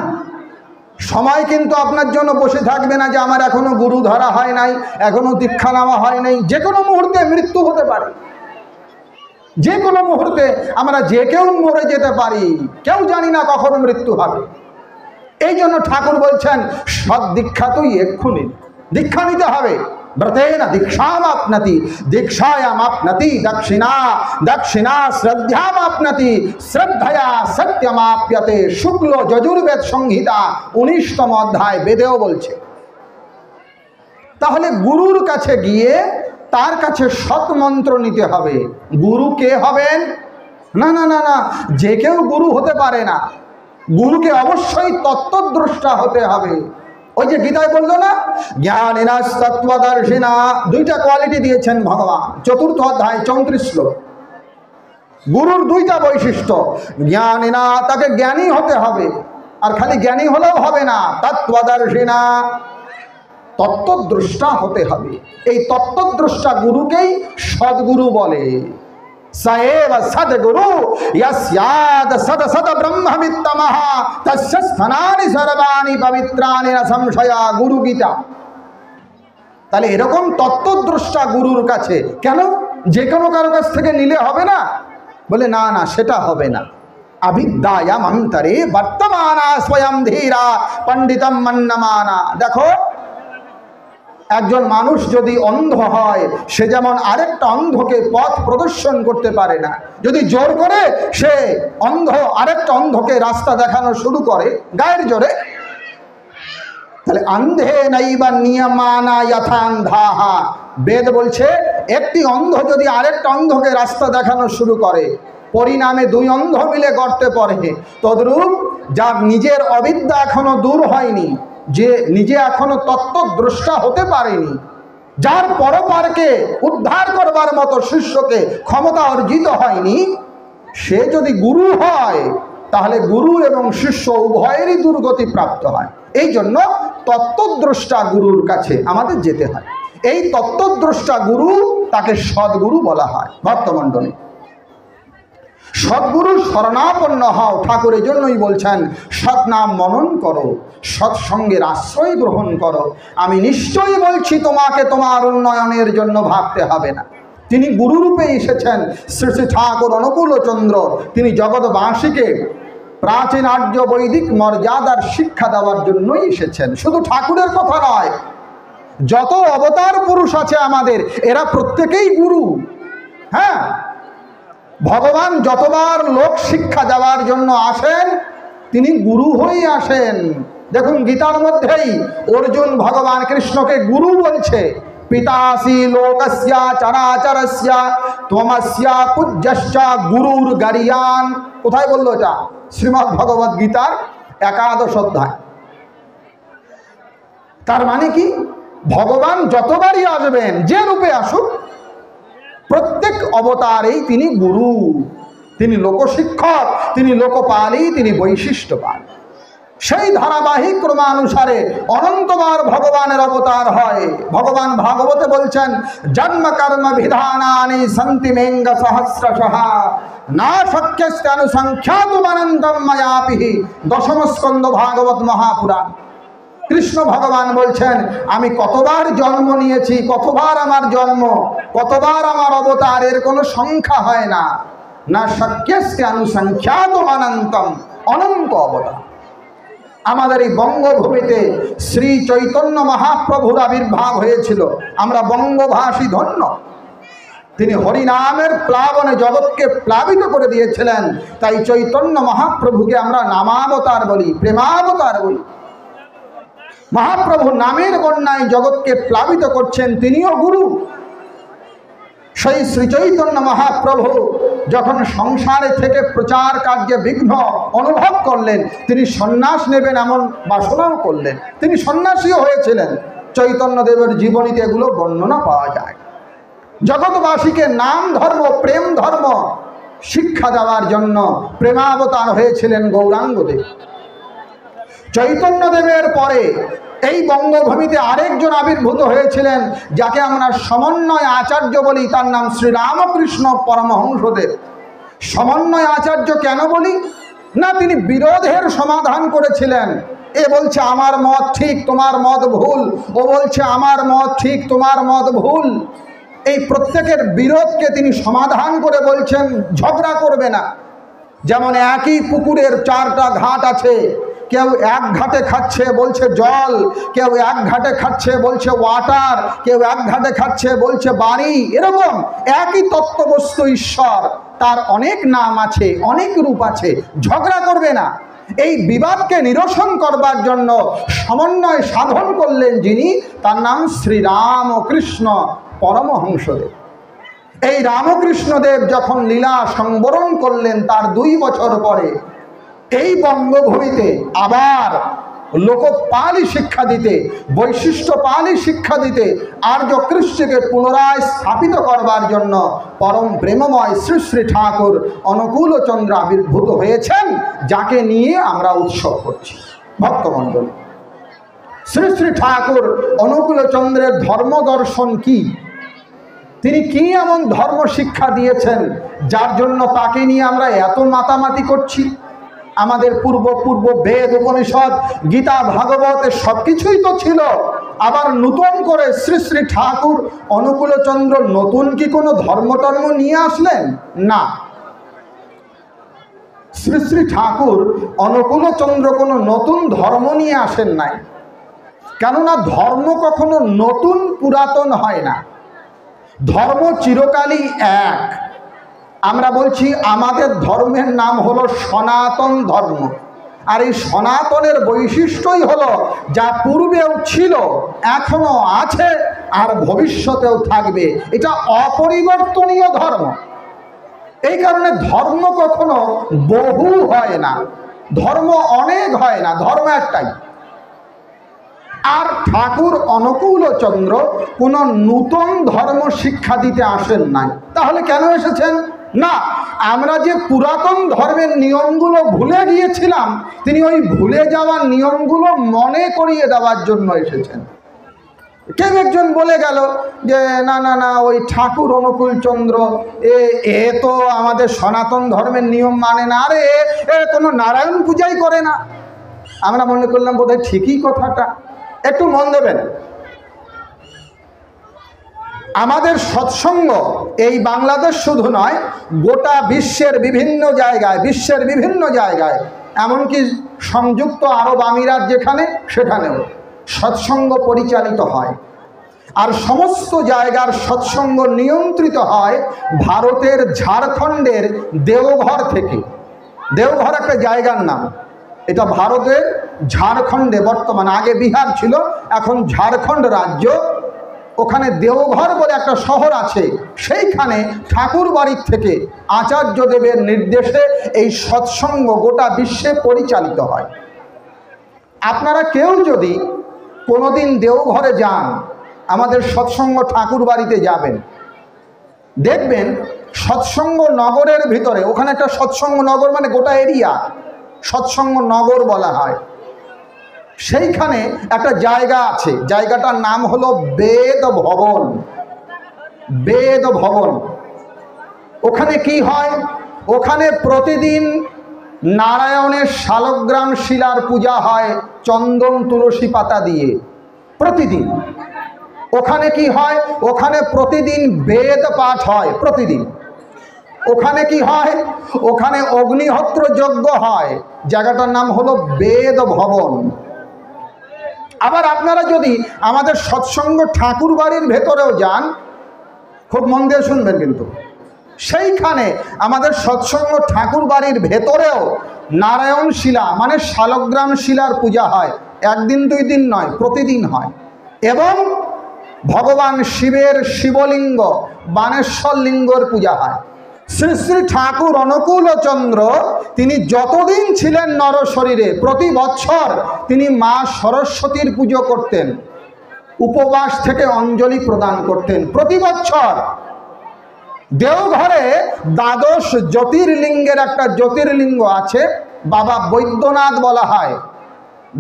সময় কিন্তু আপনার জন্য বসে থাকবে না যে আমার এখনো গুরু ধরা হয় নাই, এখনো দীক্ষা নেওয়া হয় নাই। যে কোনো মুহূর্তে মৃত্যু হতে পারে, যে কোনো মুহূর্তে আমরা যে কেউ মরে যেতে পারি, কেউ জানি না কখন মৃত্যু হবে। এই জন্য ঠাকুর বলছেন সৎ দীক্ষা তুই এক্ষুনি দীক্ষা নিতে হবে। ব্রতেন দীক্ষামাপ্নতি দীক্ষায়ামাপ্নতি দক্ষিণা দক্ষিণা শ্রদ্ধামাপ্নতি শ্রদ্ধয়া সত্যমাপ্যতে। শুক্ল যজুর্বেদ সংহিতা 19তম অধ্যায় বেদেও বলছে। তাহলে গুরুর কাছে গিয়ে তার কাছে সৎ মন্ত্র নিতে হবে। গুরু কে হবেন? না না না না, যে কেউ গুরু হতে পারে না। গুরুকে অবশ্যই তত্ত্বদ্রষ্টা হতে হবে। ওই যে গীতায় বললো না জ্ঞানিনা তত্ত্বদর্শিনা, 2টা কোয়ালিটি দিয়েছেন ভগবান। 4th অধ্যায় 34 শ্লোক। গুরুর 2টা বৈশিষ্ট্য। জ্ঞানিনা, তাকে জ্ঞানী হতে হবে। আর খালি জ্ঞানী হলেও হবে না, তত্ত্বদর্শিনা, তত্ত্বদ্রষ্টা হতে হবে। এই তত্ত্বদ্রষ্টা গুরুকেই সদ্গুরু বলে। सएव सद्गुरु यस्याद सद सद ब्रह्मवित्तमः तस्य स्थानानि सर्वाणि पवित्राणि न संशया। गुरु गीता। তাহলে এরকম তত্ত্বদ্রষ্টা গুরুর কাছে কেন? যে কোনো কারো কাছ থেকে নিলে হবে না? বলে না না, সেটা হবে না। अभिद्यायाम अंतरे वर्तमाना स्वयं धीरा पंडितम मन्नमाना। देखो, একজন মানুষ যদি অন্ধ হয়, সে যেমন আরেকটা অন্ধকে পথ প্রদর্শন করতে পারে না। যদি জোর করে সে অন্ধ আরেকটা অন্ধকে রাস্তা দেখানো শুরু করে গায়ের জোরে, তাহলে অন্ধে নাইবা নিয়মানা যথান্ধাহা। বেদ বলছে একটি অন্ধ যদি আরেকটা অন্ধকে রাস্তা দেখানো শুরু করে, পরিণামে 2 অন্ধ মিলে গর্তে পড়ে। তদ্রূপ যার নিজের অবিদ্যা এখনো দূর হয়নি, যে নিজে এখনো তত্ত্বদ্রষ্টা হতে পারেনি, যার পরপারকে উদ্ধার করবার মতো শিষ্যকে ক্ষমতা অর্জিত হয়নি, সে যদি গুরু হয় তাহলে গুরু এবং শিষ্য উভয়েরই দুর্গতি প্রাপ্ত হয়। এই জন্য তত্ত্বদ্রষ্টা গুরুর কাছে আমাদের যেতে হয়। এই তত্ত্বদ্রষ্টা গুরু, তাকে সদ্গুরু বলা হয়। ভক্তমণ্ডলী, সদ্গুরু শরণাপন্ন হও। ঠাকুর এই জন্যই বলছেন সৎনাম মনন করো, সৎসঙ্গের আশ্রয় গ্রহণ করো। আমি নিশ্চয়ই বলছি তোমাকে তোমার উন্নয়নের জন্য ভাবতে হবে না। তিনি গুরুরূপে এসেছেন শ্রী শ্রী ঠাকুর অনুকূল চন্দ্র। তিনি জগৎবাসীকে প্রাচীন আর্য বৈদিক মর্যাদার শিক্ষা দেওয়ার জন্যই এসেছেন। শুধু ঠাকুরের কথা নয়, যত অবতার পুরুষ আছে আমাদের, এরা প্রত্যেকেই গুরু। হ্যাঁ, ভগবান যতবার লোক শিক্ষা দেওয়ার জন্য আসেন, তিনি গুরু হয়ে আসেন। দেখুন গীতার মধ্যেই অর্জুন ভগবান কৃষ্ণকে গুরু বলছে। পিতাসি লোকস্য চরাচরস্য ত্বমস্য পূজ্যশ্চ গুরুর গারিয়ান। কোথায় বললো এটা? শ্রীমদ্ ভগবদ গীতার 11 অধ্যায়। তার মানে কি, ভগবান যতবারই আসবেন, যে রূপে আসুক, প্রত্যেক অবতারেই তিনি গুরু, তিনি লোকশিক্ষক, তিনি লোকপালই, তিনি বৈশিষ্ট্যপাল। সেই ধারাবাহিক ক্রমানুসারে অনন্তবার ভগবানের অবতার হয়। ভগবান ভাগবতে বলছেন, জন্ম কর্ম বিধানানি সন্তি মেঙ্গ সহস্রশঃ না শক্যস্তে অনুসংখ্যাতুম অনন্তম ময়াপিহি। দশম স্কন্দ ভাগবত মহাপুরাণ। কৃষ্ণ ভগবান বলছেন, আমি কতবার জন্ম নিয়েছি, কতবার আমার জন্ম, কতবার আমার অবতার, এর কোনো সংখ্যা হয় না। না শক্যস্তে অনুসংখ্যাতুম অনন্তম, অনন্ত অবতার। আমাদের এই বঙ্গভূমিতে শ্রী চৈতন্য মহাপ্রভুর আবির্ভাব হয়েছিল। আমরা বঙ্গভাষী ধন্য। তিনি হরিনামের প্লাবনে জগৎকে প্লাবিত করে দিয়েছিলেন। তাই চৈতন্য মহাপ্রভুকে আমরা নামাবতার বলি, প্রেমাবতার বলি। মহাপ্রভু নামের বন্যায় জগৎকে প্লাবিত করছেন, তিনিও গুরু। সেই শ্রী চৈতন্য মহাপ্রভু যখন সংসারে থেকে প্রচার কার্যে বিঘ্ন অনুভব করলেন, তিনি সন্ন্যাস নেবেন এমন বাসনাও করলেন। তিনি সন্ন্যাসীও হয়েছিলেন। চৈতন্যদেবের জীবনীতে এগুলো বর্ণনা পাওয়া যায়। জগৎবাসীকে নাম ধর্ম, প্রেম ধর্ম শিক্ষা দেওয়ার জন্য প্রেমাবতার হয়েছিলেন গৌরাঙ্গদেব। চৈতন্যদেবের পরে এই বঙ্গভূমিতে আরেকজন আবির্ভূত হয়েছিলেন, যাকে আমরা সমন্বয় আচার্য বলি। তার নাম শ্রীরামকৃষ্ণ পরমহংসদেব। সমন্বয় আচার্য কেন বলি? না, তিনি বিরোধের সমাধান করেছিলেন। এ বলছে আমার মত ঠিক, তোমার মত ভুল। ও বলছে আমার মত ঠিক, তোমার মত ভুল। এই প্রত্যেকের বিরোধকে তিনি সমাধান করে বলছেন ঝগড়া করবে না। যেমন একই পুকুরের চারটা ঘাট আছে, কেউ এক ঘাটে খাচ্ছে বলছে জল, কেউ এক ঘাটে খাচ্ছে বলছে ওয়াটার, কেউ এক ঘাটে খাচ্ছে বলছে বাড়ি। এরকম একই তত্ত্ববস্তু ঈশ্বর, তার অনেক নাম আছে, অনেক রূপ আছে। ঝগড়া করবে না। এই বিবাদকে নিরসন করবার জন্য সমন্বয় সাধন করলেন যিনি, তার নাম শ্রীরামকৃষ্ণ পরমহংসদেব। এই রামকৃষ্ণদেব যখন লীলা সংবরণ করলেন, তার 2 বছর পরে এই বঙ্গভূমিতে আবার লোকপালই শিক্ষা দিতে, বৈশিষ্ট্য পালই শিক্ষা দিতে, আর্য কৃষ্ণকে পুনরায় স্থাপিত করবার জন্য পরম প্রেমময় শ্রী শ্রী ঠাকুর অনুকূলচন্দ্র আবির্ভূত হয়েছেন, যাকে নিয়ে আমরা উৎসব করছি। ভক্তমণ্ডলী, শ্রী শ্রী ঠাকুর অনুকূলচন্দ্রের ধর্ম দর্শন কি, তিনি কি এমন ধর্ম শিক্ষা দিয়েছেন যার জন্য তাকে নিয়ে আমরা এত মাতামাতি করছি? আমাদের পূর্ব বেদ, উপনিষদ, গীতা, ভাগবত সব কিছুই তো ছিল। আবার নতুন করে শ্রী শ্রী ঠাকুর অনুকূলচন্দ্র নতুন কি কোনো ধর্মটর্ম নিয়ে আসলেন? না, শ্রী শ্রী ঠাকুর অনুকূলচন্দ্র কোনো নতুন ধর্ম নিয়ে আসেন নাই। কেননা ধর্ম কখনো নতুন পুরাতন হয় না। ধর্ম চিরকালই এক। আমরা বলছি আমাদের ধর্মের নাম হলো সনাতন ধর্ম। আর এই সনাতনের বৈশিষ্ট্যই হলো যা পূর্বেও ছিল, এখনো আছে, আর ভবিষ্যতেও থাকবে। এটা অপরিবর্তনীয় ধর্ম। এই কারণে ধর্ম কখনো বহু হয় না, ধর্ম অনেক হয় না, ধর্ম একটাই। আর ঠাকুর অনুকূলচন্দ্র কোনো নূতন ধর্ম শিক্ষা দিতে আসেন নাই। তাহলে কেন এসেছেন? না, আমরা যে পুরাতন ধর্মের নিয়মগুলো ভুলে গিয়েছিলাম, তিনি ওই ভুলে যাওয়া নিয়মগুলো মনে করিয়ে দেওয়ার জন্য এসেছেন। কেউ একজন বলে গেল যে না না না, ওই ঠাকুর অনুকূলচন্দ্র এ তো আমাদের সনাতন ধর্মের নিয়ম মানে না, আরে এ কোনো নারায়ণ পূজাই করে না। আমরা মনে করলাম বোধহয় ঠিকই কথাটা। একটু মন দেবেন, আমাদের সৎসঙ্গ এই বাংলাদেশ শুধু নয়, গোটা বিশ্বের বিভিন্ন জায়গায়, এমনকি সংযুক্ত আরব আমিরাত যেখানে, সেখানেও সৎসঙ্গ পরিচালিত হয়। আর সমস্ত জায়গার সৎসঙ্গ নিয়ন্ত্রিত হয় ভারতের ঝাড়খণ্ডের দেওঘর থেকে। দেওঘর একটা জায়গার নাম। এটা ভারতের ঝাড়খণ্ডে, বর্তমানে, আগে বিহার ছিল, এখন ঝাড়খণ্ড রাজ্য। ওখানে দেওঘর বলে একটা শহর আছে। সেইখানে ঠাকুর বাড়ির থেকে আচার্যদেবের নির্দেশে এই সৎসঙ্গ গোটা বিশ্বে পরিচালিত হয়। আপনারা কেউ যদি কোনোদিন দেওঘরে যান, আমাদের সৎসঙ্গ ঠাকুর বাড়িতে যাবেন, দেখবেন সৎসঙ্গ নগরের ভিতরে, ওখানে একটা সৎসঙ্গ নগর মানে গোটা এরিয়া সৎসঙ্গ নগর বলা হয়। সেইখানে একটা জায়গা আছে, জায়গাটার নাম হলো বেদ ভবন। বেদ ভবন। ওখানে কি হয়? ওখানে প্রতিদিন নারায়ণের শালগ্রাম শিলার পূজা হয় চন্দন তুলসী পাতা দিয়ে। প্রতিদিন ওখানে কি হয়? ওখানে প্রতিদিন বেদ পাঠ হয়। প্রতিদিন ওখানে কি হয়? ওখানে অগ্নিহোত্র যজ্ঞ হয়। জায়গাটার নাম হলো বেদ ভবন। আবার আপনারা যদি আমাদের সৎসঙ্গ ঠাকুর বাড়ির ভেতরেও যান, খুব মন দিয়ে শুনবেন কিন্তু, সেইখানে আমাদের সৎসঙ্গ ঠাকুর বাড়ির ভেতরেও নারায়ণ শিলা মানে শালগ্রাম শিলার পূজা হয়। একদিন দুই দিন নয়, প্রতিদিন হয়। এবং ভগবান শিবের শিবলিঙ্গ বানেশ্বর লিঙ্গর পূজা হয়। শ্রী শ্রী ঠাকুর অনুকূলচন্দ্র তিনি যতদিন ছিলেন নরশরীরে প্রতি বছর তিনি মা সরস্বতীর পুজো করতেন, উপবাস থেকে অঞ্জলি প্রদান করতেন প্রতি বছর। দেওঘরে দ্বাদশ জ্যোতির্লিঙ্গের একটা জ্যোতির্লিঙ্গ আছে, বাবা বৈদ্যনাথ বলা হয়।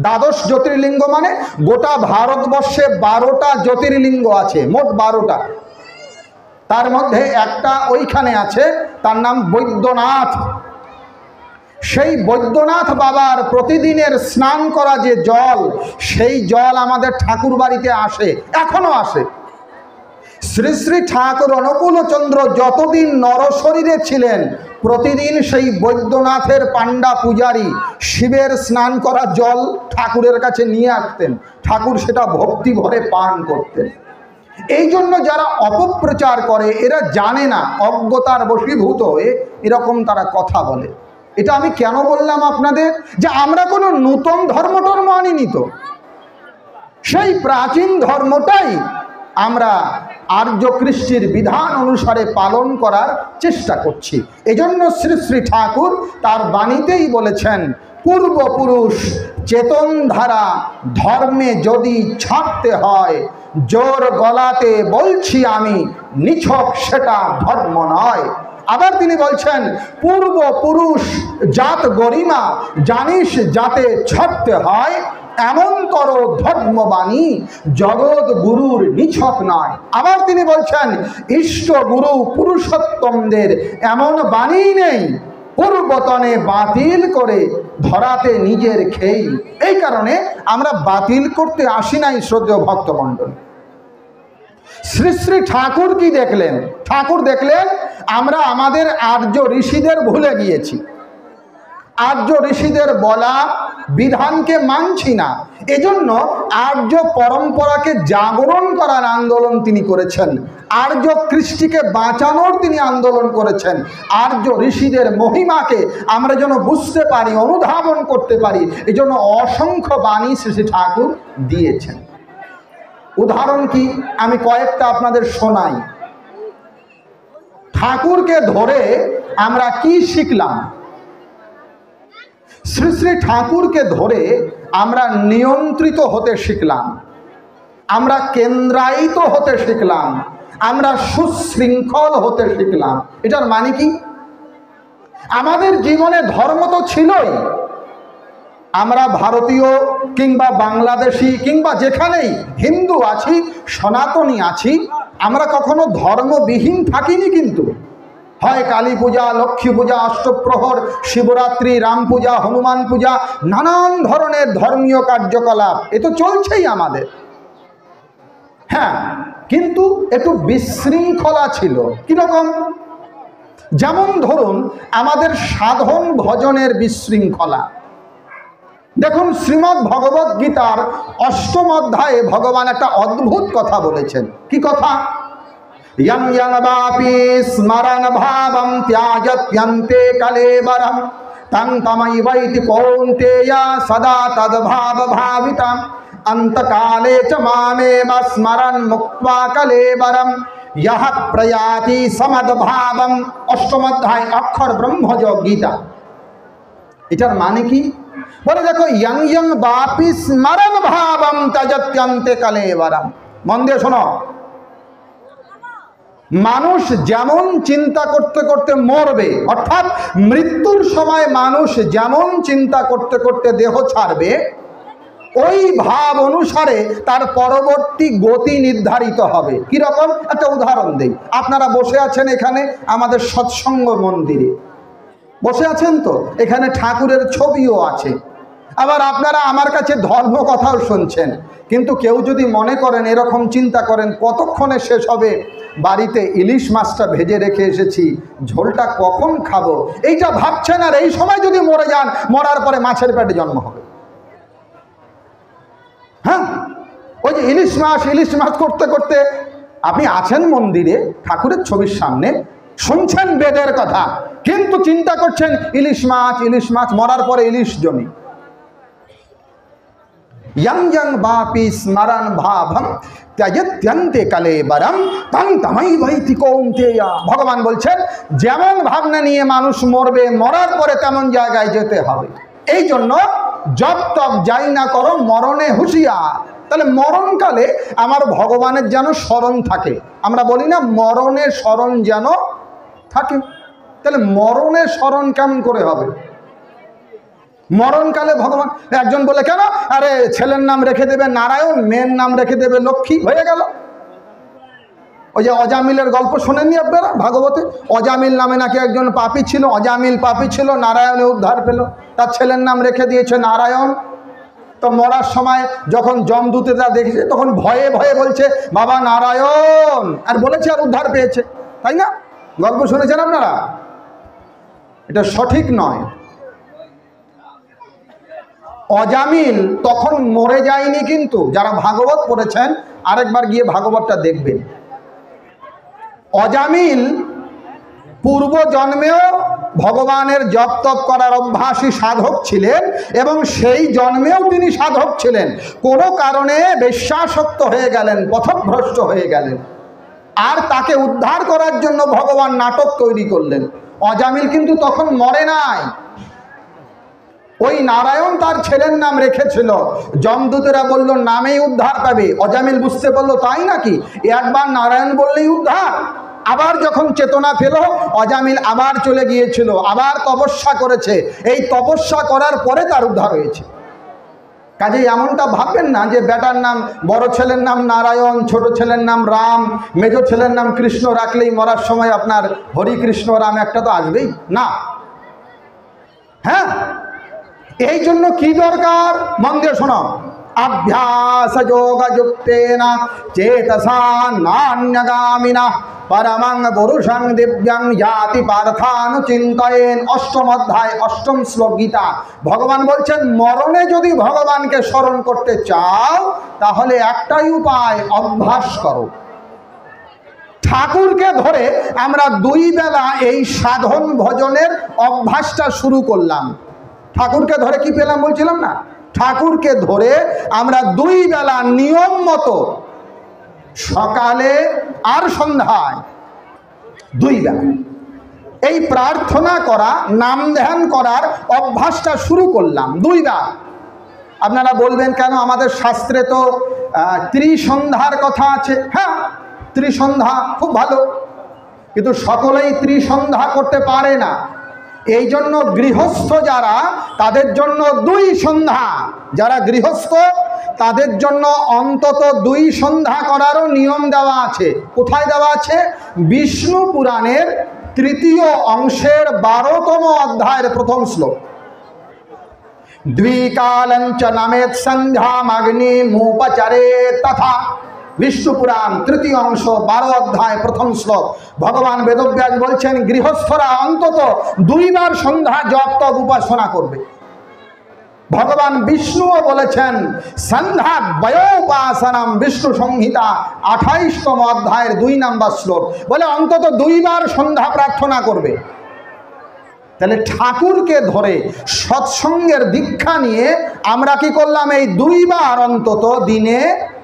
দ্বাদশ জ্যোতির্লিঙ্গ মানে গোটা ভারতবর্ষে 12টা জ্যোতির্লিঙ্গ আছে, মোট 12টা। তার মধ্যে একটা ওইখানে আছে, তার নাম বৈদ্যনাথ। সেই বৈদ্যনাথ বাবার প্রতিদিনের স্নান করা যে জল, সেই জল আমাদের ঠাকুর বাড়িতে আসে, এখনো আসে। শ্রী শ্রী ঠাকুর অনুকূলচন্দ্র যতদিন নরশরীরে ছিলেন প্রতিদিন সেই বৈদ্যনাথের পাণ্ডা পূজারী শিবের স্নান করা জল ঠাকুরের কাছে নিয়ে আসতেন। ঠাকুর সেটা ভক্তি ভরে পান করতেন। এই জন্য যারা অপপ্রচার করে এরা জানে না, অজ্ঞতার বশীভূত হয়ে এরকম তারা কথা বলে। এটা আমি কেন বললাম আপনাদের, যে আমরা কোনো নূতন ধর্ম আনিনি তো, সেই প্রাচীন ধর্মটাই আমরা আর্য কৃষ্টির বিধান অনুসারে পালন করার চেষ্টা করছি। এজন্য শ্রী শ্রী ঠাকুর তার বাণীতেই বলেছেন, পূর্বপুরুষ চেতন ধারা ধর্মে যদি ছাড়তে হয়, জোর গলাতে বলছি আমি নিছক সেটা ধর্ম নয়। আবার তিনি বলছেন, পূর্বপুরুষ জাত গরিমা জানিস যাতে ছাড়তে হয়, এমনতর ধর্মবাণী জগৎ গুরুর নিছক নয়। আবার তিনি বলছেন, ইষ্ট গুরু পুরুষোত্তমদের এমন বাণী নেই পূর্বতনে বাতিল করে ধরাতে নিজের খেই। এই কারণে আমরা বাতিল করতে আসি নাই শ্রদ্ধেয় ভক্তমণ্ডলী। শ্রী শ্রী ঠাকুর কি দেখলেন? ঠাকুর দেখলেন আমরা আমাদের আর্য ঋষিদের ভুলে গিয়েছি, আর্য ঋষিদের বলা বিধানকে মানছি না। এজন্য আর্য পরম্পরাকে জাগরণ করার আন্দোলন তিনি করেছেন, আর্য কৃষ্টিকে বাঁচানোর তিনি আন্দোলন করেছেন। আর্য ঋষিদের মহিমাকে আমরা যেন বুঝতে পারি, অনুধাবন করতে পারি, এজন্য অসংখ্য বাণী শ্রী শ্রী ঠাকুর দিয়েছেন। উদাহরণ কি, আমি কয়েকটা আপনাদের শোনাই। ঠাকুরকে ধরে আমরা কি শিখলাম? শ্রী শ্রী ঠাকুরকে ধরে আমরা নিয়ন্ত্রিত হতে শিখলাম, আমরা কেন্দ্রায়িত হতে শিখলাম, আমরা সুশৃঙ্খল হতে শিখলাম। এটার মানে কি? আমাদের জীবনে ধর্ম তো ছিলই, আমরা ভারতীয় কিংবা বাংলাদেশি কিংবা যেখানেই হিন্দু আছি, সনাতনী আছি, আমরা কখনো ধর্মবিহীন থাকিনি। কিন্তু হয় কালী পূজা, লক্ষ্মী পূজা, অষ্টপ্রহর, শিবরাত্রি, রাম পূজা, হনুমান পূজা, নানান ধরনের ধর্মীয় কার্যকলাপ এ তো চলছেই আমাদের। হ্যাঁ, কিন্তু একটু বিশৃঙ্খলা ছিল। কিরকম? যেমন ধরুন আমাদের সাধন ভজনের বিশৃঙ্খলা। দেখুন, শ্রীমদ্ ভগবদ গীতার 8ম অধ্যায়ে ভগবান একটা অদ্ভুত কথা বলেছেন। কি কথা? यं यं वापि स्मरन् भावं त्याजत्यन्ते कलेवरं तं तमैवैति कौन्तेय सदा तद्भावभावितं अन्तकाले च मामेव स्मरन् मुक्त्वा कलेवरं यः प्रयाति समद्भावं। 8ম অধ্যায় অক্ষর ব্রহ্মযোগ গীতা। এটার মানে কি? বলে দেখো, यं यं वापि स्मरन् भावं त्याजत्यन्ते कलेवरं। মন দিয়ে শোনো, মানুষ যেমন চিন্তা করতে করতে মরবে, অর্থাৎ মৃত্যুর সময় মানুষ যেমন চিন্তা করতে করতে দেহ ছাড়বে, ওই ভাব অনুসারে তার পরবর্তী গতি নির্ধারিত হবে। কীরকম? একটা উদাহরণ দেই। আপনারা বসে আছেন এখানে আমাদের সৎসঙ্গ মন্দিরে বসে আছেন, তো এখানে ঠাকুরের ছবিও আছে, আবার আপনারা আমার কাছে ধর্ম কথাও শুনছেন। কিন্তু কেউ যদি মনে করেন, এরকম চিন্তা করেন, কতক্ষণে শেষ হবে, বাড়িতে ইলিশ মাছটা ভেজে রেখে এসেছি, ঝোলটা কখন খাবো, এইটা ভাবছেন, আর এই সময় যদি মরে যান, মরার পরে মাছের পেটে জন্ম হবে। হ্যাঁ, ওই যে ইলিশ মাছ করতে করতে আপনি আছেন মন্দিরে ঠাকুরের ছবির সামনে, শুনছেন বেদের কথা, কিন্তু চিন্তা করছেন ইলিশ মাছ, মরার পরে ইলিশ জমি। यं बापी स्मरण भावम त्यजत्यन्ते कलेबरम तং তমাই বৈতি কৌন্তেয়া। ভগবান বলছেন, যেমন ভাবনা নিয়ে মানুষ মরবে, মরার পরে তেমন জায়গায় যেতে হবে। এই জন্য জপ তপ যাই না করো, মরণে হুঁশিয়ার। তাহলে মরণকালে আমার ভগবানের যেন স্মরণ থাকে। আমরা বলি না, মরণে স্মরণ যেন থাকে। তাহলে মরণে স্মরণ কেমন করে হবে? মরণকালে ভগবান, একজন বলে, কেন? আরে ছেলের নাম রেখে দেবে নারায়ণ, মেয়ের নাম রেখে দেবে লক্ষ্মী, হয়ে গেল। ওই যে অজামিলের গল্প শোনেননি আপনারা ভাগবতে? অজামিল নামে নাকি একজন পাপী ছিল, অজামিল পাপী ছিল, নারায়ণে উদ্ধার পেল, তার ছেলের নাম রেখে দিয়েছে নারায়ণ। তো মরার সময় যখন যমদূতেরা দেখেছে, তখন ভয়ে ভয়ে বলছে বাবা নারায়ণ, আর বলেছে, আর উদ্ধার পেয়েছে, তাই না? গল্প শুনেছেন আপনারা? এটা সঠিক নয়। অজামিল তখন মরে যায়নি, কিন্তু যারা ভাগবত পড়েছেন আরেকবার গিয়ে ভাগবতটা দেখবেন। অজামিল পূর্ব জন্মেও ভগবানের জপ তপ করার অভ্যাসী সাধক ছিলেন, এবং সেই জন্মেও তিনি সাধক ছিলেন। কোনো কারণে বেশ্যাসক্ত হয়ে গেলেন, পথভ্রষ্ট হয়ে গেলেন, আর তাকে উদ্ধার করার জন্য ভগবান নাটক তৈরি করলেন। অজামিল কিন্তু তখন মরে নাই, ওই নারায়ণ তার ছেলের নাম রেখেছিল। যমদূতেরা বলল নামেই উদ্ধার পাবে। অজামিল বুঝতে পারলো, তাই নাকি, একবার নারায়ণ বললেই উদ্ধার। আবার যখন চেতনা পেল, অজামিল আবার চলে গিয়েছিল, আবার তপস্যা করেছে। এই তপস্যা করার পরে তার উদ্ধার হয়েছে। কাজেই এমনটা ভাববেন না যে বেটার নাম, বড় ছেলের নাম নারায়ণ, ছোট ছেলের নাম রাম, মেজ ছেলের নাম কৃষ্ণ রাখলেই মরার সময় আপনার হরি কৃষ্ণ রাম একটা তো আসবেই না। হ্যাঁ, এই জন্য কি দরকার? মন দিয়ে শোনো। अभ्यास योग युक्तेन चेतसा नान्यगामिना परमं पुरुषं दिव्यं याति पार्थानुचिन्तयेन। অষ্টম অধ্যায় অষ্টম শ্লোক গীতা। ভগবান বলছেন মরণে যদি ভগবানকে স্মরণ করতে চাও তাহলে একটাই উপায়, অভ্যাস করো। ঠাকুরকে ধরে আমরা দুই বেলা এই সাধন ভজনের অভ্যাসটা শুরু করলাম। ঠাকুরকে ধরে কি পেলাম বলছিলাম না? ঠাকুরকে ধরে আমরা দুই বেলা নিয়ম মতো সকালে আর সন্ধ্যায় দুই বেলা এই প্রার্থনা করা, নাম ধ্যান করার অভ্যাসটা শুরু করলাম দুই বেলা। আপনারা বলবেন কেন, আমাদের শাস্ত্রে তো ত্রিসন্ধ্যার কথা আছে। হ্যাঁ, ত্রিসন্ধ্যা খুব ভালো, কিন্তু সকলেই ত্রিসন্ধ্যা করতে পারে না। এই জন্য গৃহস্থ যারা, তাদের জন্য দুই সন্ধ্যা, যারা গৃহস্থ তাদের জন্য অন্তত দুই সন্ধ্যা করারও নিয়ম দেওয়া আছে। কোথায় দেওয়া আছে? বিষ্ণু পুরাণের তৃতীয় অংশের 12তম অধ্যায়ের প্রথম শ্লোক। দ্বিকালঞ্চ নামেত সন্ধ্যামাগ্নি মুপচরে তথা। বিষ্ণু পুরাণ তৃতীয় অংশ 12 অধ্যায় প্রথম শ্লোক। ভগবান বেদব্যাস বলছেন গৃহস্থরা অন্তত দুইবার সন্ধ্যা জপ তপ উপাসনা করবে। ভগবান বিষ্ণুও বলেছেন সন্ধ্যা বয়োপাসনম, বিষ্ণু সংহিতা 28তম অধ্যায়ের 2 নম্বর শ্লোক বলে অন্তত দুইবার সন্ধ্যা প্রার্থনা করবে। তাহলে ঠাকুরকে ধরে সৎসঙ্গের দীক্ষা নিয়ে আমরা কি করলাম? এই দুইবার অন্তত দিনে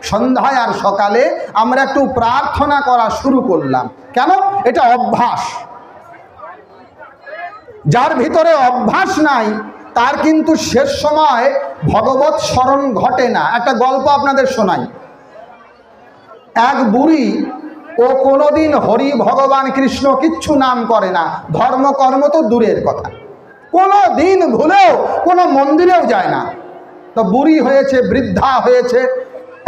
সন্ধ্যায় আর সকালে আমরা একটু প্রার্থনা করা শুরু করলাম। কেন? এটা অভ্যাস। যার ভিতরে অভ্যাস নাই তার কিন্তু শেষ সময় ভগবত স্মরণ ঘটে না। একটা গল্প আপনাদের শোনাই। এক বুড়ি, ও কোনোদিন হরি ভগবান কৃষ্ণ কিচ্ছু নাম করে না, ধর্মকর্ম তো দূরের কথা, কোনো দিন ভুলেও কোনো মন্দিরেও যায় না। তো বুড়ি হয়েছে, বৃদ্ধা হয়েছে,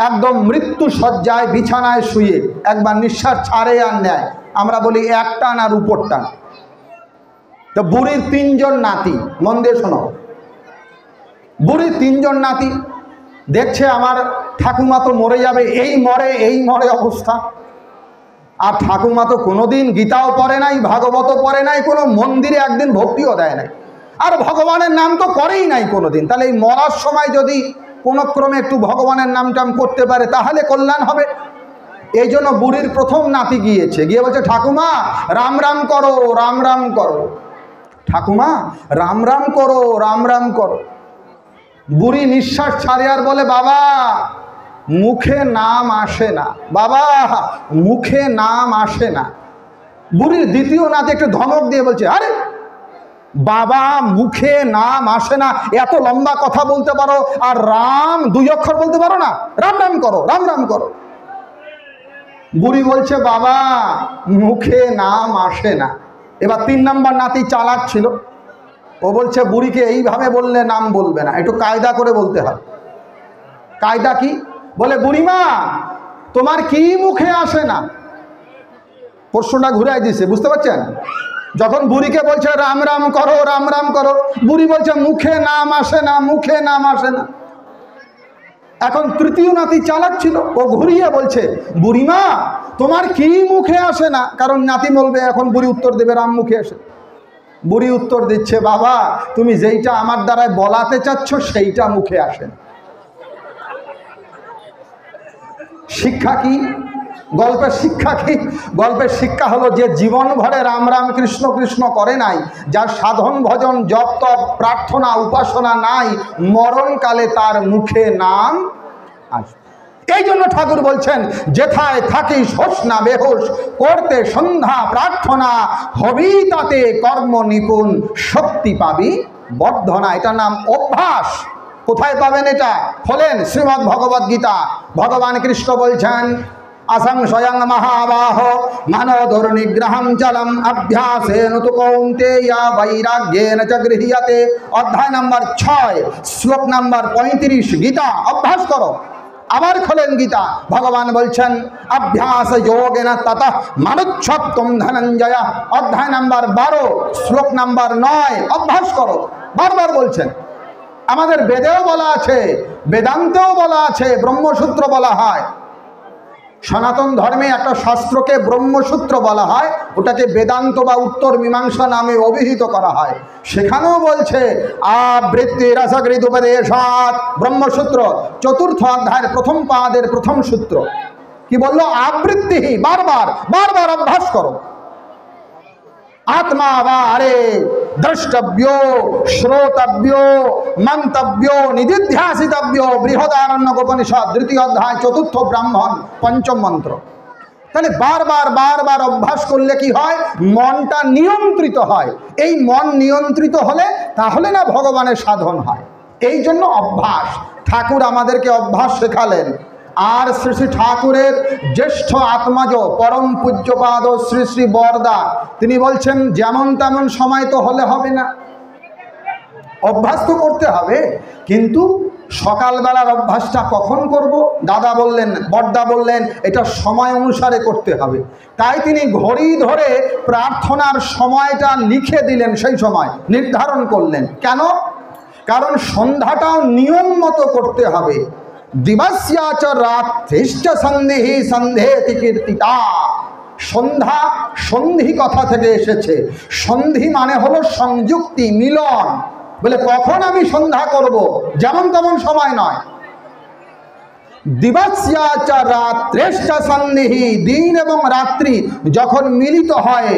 একদম মৃত্যু শয্যায় বিছানায় শুয়ে একবার নিঃশ্বাস ছাড়ে আর নেয়, আমরা বলি এক টান আর উপর টান। তো বুড়ির 3 জন নাতি, মন দিয়ে শোনো, বুড়ির 3 জন নাতি দেখছে আমার ঠাকুমা তো মরে যাবে, এই মরে অবস্থা। আর ঠাকুমা তো কোনোদিন গীতাও পড়ে নাই, ভাগবত পড়ে নাই, কোনো মন্দিরে একদিন ভক্তিও দেয় নাই, আর ভগবানের নাম তো করেই নাই কোনোদিন। তাহলে এই মরার সময় যদি কোনো ক্রমে একটু ভগবানের নাম টাম করতে পারে তাহলে কল্যাণ হবে। এই জন্য বুড়ির প্রথম নাতি গিয়েছে, গিয়ে বলছে ঠাকুমা রাম রাম করো, রাম রাম করো, ঠাকুমা রাম রাম করো, রাম রাম করো। বুড়ি নিঃশ্বাস ছাড়ে আর বলে বাবা মুখে নাম আসে না, বাবা মুখে নাম আসে না। বুড়ির দ্বিতীয় নাতি একটু ধমক দিয়ে বলছে আরে বাবা মুখে নাম আসে না, এত লম্বা কথা বলতে পারো আর রাম 2 অক্ষর বলতে পারো না, রাম রাম করো, রাম রাম করো। বুড়ি বলছে বাবা মুখে নাম আসে না। এবার 3 নম্বর নাতি চালাক ছিল, ও বলছে বুড়িকে এইভাবে বললে নাম বলবে না, একটু কায়দা করে বলতে হবে। কায়দা কি? বলে বুড়িমা তোমার কি মুখে আসে না? প্রশ্নটা ঘুরাই দিছে, বুঝতে পারছেন? যখন বুড়িকে বলছে রাম রাম করো, রাম রাম করো, বুড়ি বলছে মুখে নাম আসে না, মুখে নাম আসে না। এখন তৃতীয় নাতি চালাক ছিল, ও ঘুরিয়ে বলছে বুড়িমা তোমার কি মুখে আসে না? কারণ নাতি বলবে, এখন বুড়ি উত্তর দেবে রাম মুখে আসে। বুড়ি উত্তর দিচ্ছে বাবা তুমি যেইটা আমার দ্বারায় বলাতে চাচ্ছ সেইটা মুখে আসে না। শিক্ষা কি? গল্পের শিক্ষা কি? গল্পের শিক্ষা হলো যে জীবন ভরে রাম রাম কৃষ্ণ কৃষ্ণ করে নাই, যার সাধন ভজন জপ তপ প্রার্থনা উপাসনা নাই, মরণকালে তার মুখে নাম আসবে। এই জন্য ঠাকুর বলছেন যেথায় থাকি শোষ না বেহোশ, করতে সন্ধ্যা প্রার্থনা, হবি তাতে কর্ম নিপুণ, শক্তি পাবি বর্ধনা। এটার নাম অভ্যাস। কোথায় পাবেন এটা? খোলেন শ্রীমদ্ ভগবদ গীতা। ভগবান কৃষ্ণ বলছেন असं स्वयं महाबाह मनोदुर निग्रहं चलम अभ्यासेन तु कौन्तेय वैराग्येन च गृह्यते। अध्याय नंबर 6 श्लोक नंबर 35 गीता अभ्यास करो। আবার খোলেন গীতা, ভগবান বলছেন অভ্যাস যোগেন ততঃ মনুষ্যত্বম ধনঞ্জয়। অধ্যায় নাম্বার 12 শ্লোক নাম্বার 9 অভ্যাস করো। বারবার বলছেন। আমাদের বেদেও বলা আছে, বেদান্তেও বলা আছে, ব্রহ্মসূত্র বলা হয়। সনাতন ধর্মে একটা শাস্ত্রকে ব্রহ্মসূত্র বলা হয়, ওটাকে বেদান্ত বা উত্তর মীমাংসা নামে অভিহিত করা হয়। সেখানেও বলছে আবৃত্তি রসগৃদ উপদেশাৎ, ব্রহ্মসূত্র 4th অধ্যায়ের 1ম পাদের 1ম সূত্র কি বললো? আবৃত্তি, বারবার বারবার অভ্যাস করো। आत्मा वारे द्रष्टव्यो श्रोतव्यो मंतव्यो निदिध्यासितव्यो। बृहदारण्यकोपनिषद 2য় অধ্যায় 4th ব্রাহ্মণ 5ম মন্ত্র। তাহলে বারবার বারবার অভ্যাস করলে কি হয়? মনটা নিয়ন্ত্রিত হয়। এই মন নিয়ন্ত্রিত হলে তাহলে না ভগবানের সাধন হয়। এই জন্য অভ্যাস। ঠাকুর আমাদেরকে অভ্যাস শেখালেন। আর শ্রী শ্রী ঠাকুরের জ্যেষ্ঠ আত্মজ পরম পূজ্যপাদ শ্রী শ্রী বরদা তিনি বলছেন যেমন তেমন সময় তো হলে হবে না, অভ্যাস তো করতে হবে। কিন্তু সকালবেলার অভ্যাসটা কখন করব? দাদা বললেন, বড়দা বললেন এটা সময় অনুসারে করতে হবে। তাই তিনি ঘড়ি ধরে প্রার্থনার সময়টা লিখে দিলেন, সেই সময় নির্ধারণ করলেন। কেন? কারণ সন্ধ্যাটাও নিয়ম মতো করতে হবে। দিবস্যাচ রাত্রিশ্চ সন্ধিঃ সন্ধেতি কীর্তিতা। সন্ধ্যা, সন্ধি কথা থেকে এসেছে। সন্ধি মানে হলো সংযুক্তি, মিলন। বলে কখন আমি সন্ধ্যা করব? যেমন তেমন সময় নয়। দিবস্যাচ রাত্রিশ্চ সন্ধিঃ, দিন এবং রাত্রি যখন মিলিত হয়,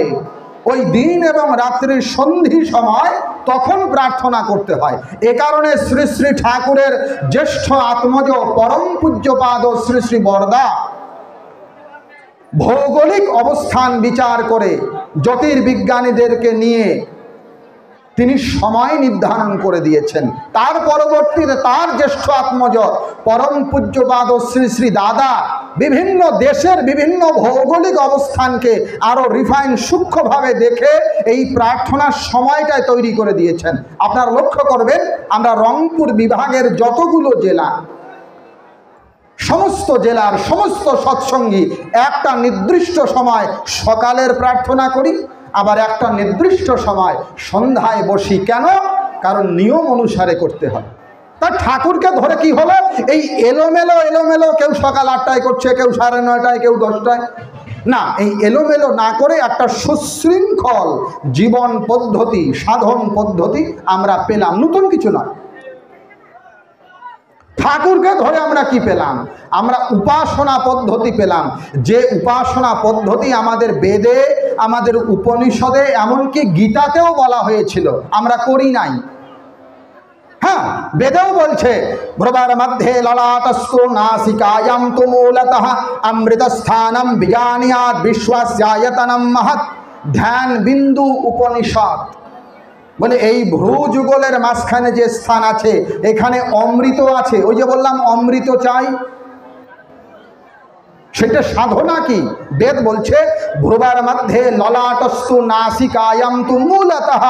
ওই দিন এবং রাত্রির সন্ধি সময় তখন প্রার্থনা করতে হয়। এ কারণে শ্রী শ্রী ঠাকুরের জ্যেষ্ঠ আত্মজ পরম পূজ্যপাদ শ্রী শ্রী বরদা ভৌগোলিক অবস্থান বিচার করে জ্যোতির্বিজ্ঞানীদেরকে নিয়ে তিনি সময় নির্ধারণ করে দিয়েছেন। তার পরবর্তীতে তার জ্যেষ্ঠ আত্মজ পরম পূজ্যপাদ শ্রী শ্রী দাদা বিভিন্ন দেশের বিভিন্ন ভৌগোলিক অবস্থানকে আরও রিফাইন সূক্ষ্মভাবে দেখে এই প্রার্থনার সময়টায় তৈরি করে দিয়েছেন। আপনারা লক্ষ্য করবেন, আমরা রংপুর বিভাগের যতগুলো জেলা, সমস্ত জেলার সমস্ত সৎসঙ্গী একটা নির্দিষ্ট সময় সকালের প্রার্থনা করি, আবার একটা নির্দিষ্ট সময় সন্ধ্যায় বসি। কেন? কারণ নিয়ম অনুসারে করতে হয়। তা ঠাকুরকে ধরে কি হলো, এই এলোমেলো কেউ সকাল 8টায় করছে, কেউ 9:30টায়, কেউ 10টায়, না, এই এলোমেলো না করে একটা সুশৃঙ্খল জীবন পদ্ধতি, সাধন পদ্ধতি আমরা পেলাম, নতুন কিছু না। ঠাকুরকে ধরে আমরা কি পেলাম? আমরা উপাসনা পদ্ধতি পেলাম, যে উপাসনা পদ্ধতি আমাদের বেদে, আমাদের উপনিষদে, এমনকি গীতাতেও বলা হয়েছিল, আমরা করি নাই। হ্যাঁ, বেদেও বলছে ভ্রবার মধ্যে ললাটস্তু নাসিকায়াম তু মূলতঃ অমৃতস্থানম বিজানিয়াৎ বিশ্বাস্যায়তনম মহৎ। ধ্যান বিন্দু উপনিষদ বলে এই ভ্রু যুগলের মাঝখানে যে স্থান আছে এখানে অমৃত আছে। ওই যে বললাম অমৃত চাই, সেটা সাধনা কি? বেদ বলছে ভ্রুবার মধ্যে ললাটস্তু নাসিকায়াম তু মূলতঃ।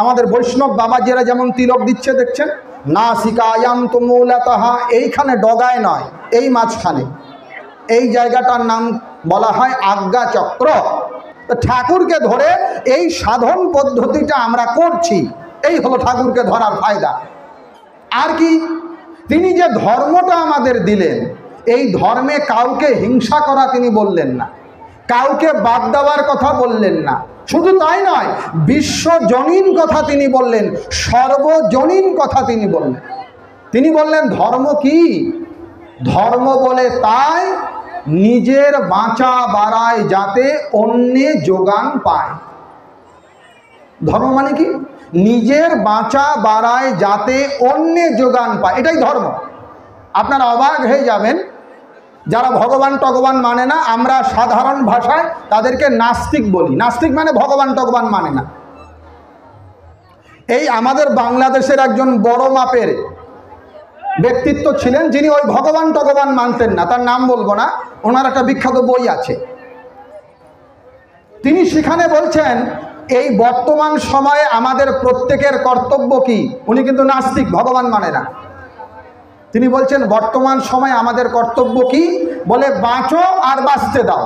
আমাদের বৈষ্ণব বাবাজিরা যেমন তিলক দিচ্ছে দেখছেন, নাসিকায়াম তু মূলতঃ, এইখানে ডগায় নয়, এই মাঝখানে, এই জায়গাটার নাম বলা হয় আজ্ঞা চক্র। ঠাকুরকে ধরে এই সাধন পদ্ধতিটা আমরা করছি, এই হলো ঠাকুরকে ধরার ফায়দা। আর কি? তিনি যে ধর্মটা আমাদের দিলেন, এই ধর্মে কাউকে হিংসা করা তিনি বললেন না, কাউকে বাদ দেওয়ার কথা বললেন না। শুধু তাই নয়, বিশ্বজনীন কথা তিনি বললেন, সর্বজনীন কথা তিনি বললেন। তিনি বললেন ধর্ম কি? ধর্ম বলে তাই নিজের বাঁচা বাড়ায় যাতে অন্যে যোগান পায়। ধর্ম মানে কি? নিজের বাঁচা বাড়ায় যাতে অন্যে যোগান পায়, এটাই ধর্ম। আপনারা অবাক হয়ে যাবেন, যারা ভগবান টগবান মানে না, আমরা সাধারণ ভাষায় তাদেরকে নাস্তিক বলি। নাস্তিক মানে ভগবান টগবান মানে না। এই আমাদের বাংলাদেশের একজন বড় মাপের ব্যক্তিত্ব ছিলেন, যিনি ওই ভগবান টগবান মানতেন না, তার নাম বলবো না, ওনার একটা বিখ্যাত বই আছে। তিনি সেখানে বলছেন এই বর্তমান সময়ে আমাদের প্রত্যেকের কর্তব্য কি। উনি কিন্তু নাস্তিক, ভগবান মানে না। তিনি বলছেন বর্তমান সময়ে আমাদের কর্তব্য কি, বলে বাঁচো আর বাঁচতে দাও।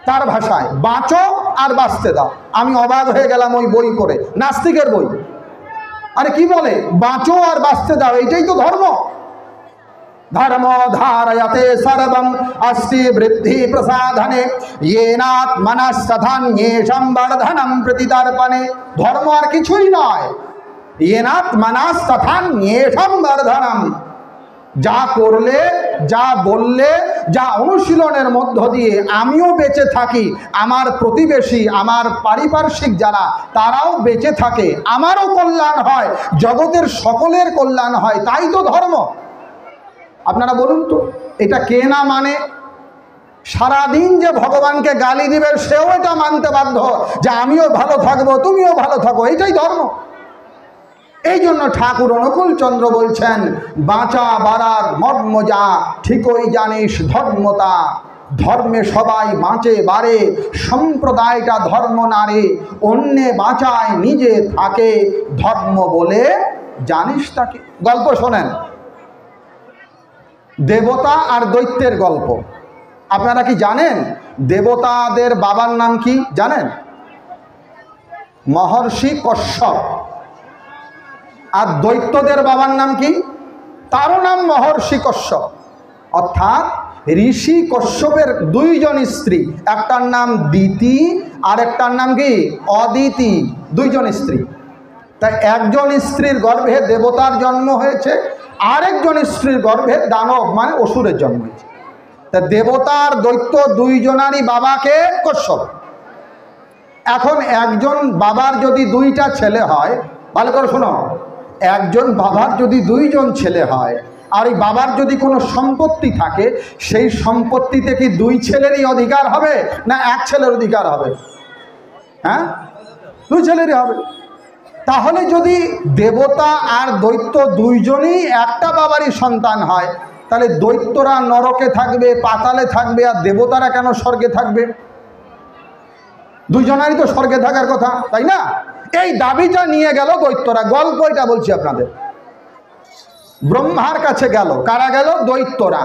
তার ভাষায় বাঁচো আর বাঁচতে দাও। আমি অবাক হয়ে গেলাম ওই বই পড়ে, নাস্তিকের বই। আরে কি বলে বাঁচো আর বাঁচতে দাও, এইটাই তো ধর্ম। ধর্ম ধারয়তে সর্বং অস্তি বৃদ্ধি প্রসাধনে येनात्मनस्तथान्येषं বর্ধনম প্রতিতর্পণে। ধর্ম আর কিছুই নয়, येनात्मनस्तथान्येषं বর্ধনম। যা করলে, যা বললে, যা অনুশীলনের মধ্য দিয়ে আমিও বেঁচে থাকি, আমার প্রতিবেশী, আমার পারিপার্শ্বিক যারা, তারাও বেঁচে থাকে, আমারও কল্যাণ হয়, জগতের সকলের কল্যাণ হয়, তাই তো ধর্ম। আপনারা বলুন তো, এটা কে না মানে? সারাদিন যে ভগবানকে গালি দিবে সেও এটা মানতে বাধ্য যে আমিও ভালো থাকবো, তুমিও ভালো থাকো, এইটাই ধর্ম। এই জন্য ঠাকুর অনুকূল চন্দ্র বলছেন বাঁচা বাড়ার মর্ম যা ঠিকই জানিস ধর্মতা। ধর্মে সবাই বাঁচে বাড়ে, সম্প্রদায়টা ধর্ম নারে, অন্যে বাঁচায় নিজে থাকে, ধর্ম বলে জানিস তাকে। গল্প শোনেন, দেবতা আর দৈত্যের গল্প। আপনারা কি জানেন দেবতাদের বাবার নাম কি জানেন? মহর্ষি কশ্যপ। আর দৈত্যদের বাবার নাম কি? তারও নাম মহর্ষি কশ্যপ। অর্থাৎ ঋষি কশ্যপের দুইজন স্ত্রী, একটার নাম দিতি আর একটার নাম কি অদিতি, দুইজন স্ত্রী। তাই একজন স্ত্রীর গর্ভে দেবতার জন্ম হয়েছে, আরেকজন স্ত্রীর গর্ভে দানব মানে অসুরের জন্ম হয়েছে। তা দেবতার দৈত্য দুইজনারই বাবাকে কশ্যপ। এখন একজন বাবার যদি দুইটা ছেলে হয়, ভালো করে শোনো, একজন বাবার যদি দুইজন ছেলে হয় আর এই বাবার যদি কোনো সম্পত্তি থাকে, সেই সম্পত্তিতে কি দুই ছেলেরই অধিকার হবে না এক ছেলের অধিকার হবে? হ্যাঁ, দুই ছেলেরই হবে। তাহলে যদি দেবতা আর দৈত্য দুইজনই একটা বাবারই সন্তান হয়, তাহলে দৈত্যরা নরকে থাকবে, পাতালে থাকবে, আর দেবতারা কেন স্বর্গে থাকবে? দুইজনারই তো স্বর্গে থাকার কথা, তাই না? এই দাবিটা নিয়ে গেল দৈত্যরা। গল্প এটা বলছি আপনাদের। ব্রহ্মার কাছে গেল। কারা গেল? দৈত্যরা।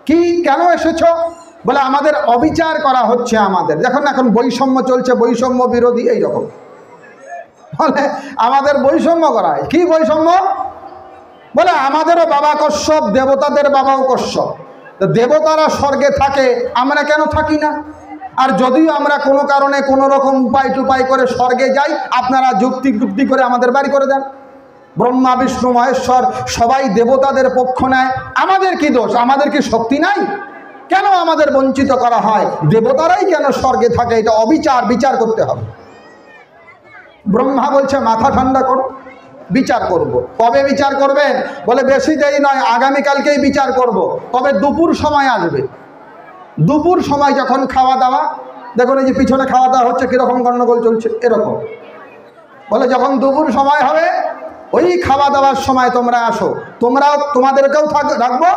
কি, কেন এসেছ? বলে আমাদের অবিচার করা হচ্ছে। আমাদের দেখুন এখন বৈষম্য চলছে, বৈষম্য বিরোধী এইরকম। বলে আমাদের বৈষম্য করা হয়। কি বৈষম্য? বলে আমাদেরও বাবা কশ্যপ, দেবতাদের বাবাও কশ্যপ। দেবতারা স্বর্গে থাকে, আমরা কেন থাকি না? আর যদিও আমরা কোনো কারণে কোনো রকম উপায় টুপায় করে স্বর্গে যাই, আপনারা যুক্তি করে আমাদের বাড়ি করে দেন। ব্রহ্মা বিষ্ণু মহেশ্বর সবাই দেবতাদের পক্ষ নেয়। আমাদের কি দোষ? আমাদের কি শক্তি নাই? কেন আমাদের বঞ্চিত করা হয়? দেবতারাই কেন স্বর্গে থাকে? এটা অবিচার, বিচার করতে হবে। ব্রহ্মা বলছে মাথা ঠান্ডা করো, বিচার করব। কবে বিচার করবেন? বলে বেশি দেরি নয়, আগামীকালকেই বিচার করব। তবে দুপুর সময় আসবে। দুপুর সময় যখন খাওয়া দাওয়া, দেখুন এই যে পিছনে খাওয়া দাওয়া হচ্ছে, কীরকম গণ্ডগোল চলছে, এরকম। বলে যখন দুপুর সময় হবে, ওই খাওয়া দাওয়ার সময় তোমরা আসো, তোমরাও, তোমাদেরকেও রাখবো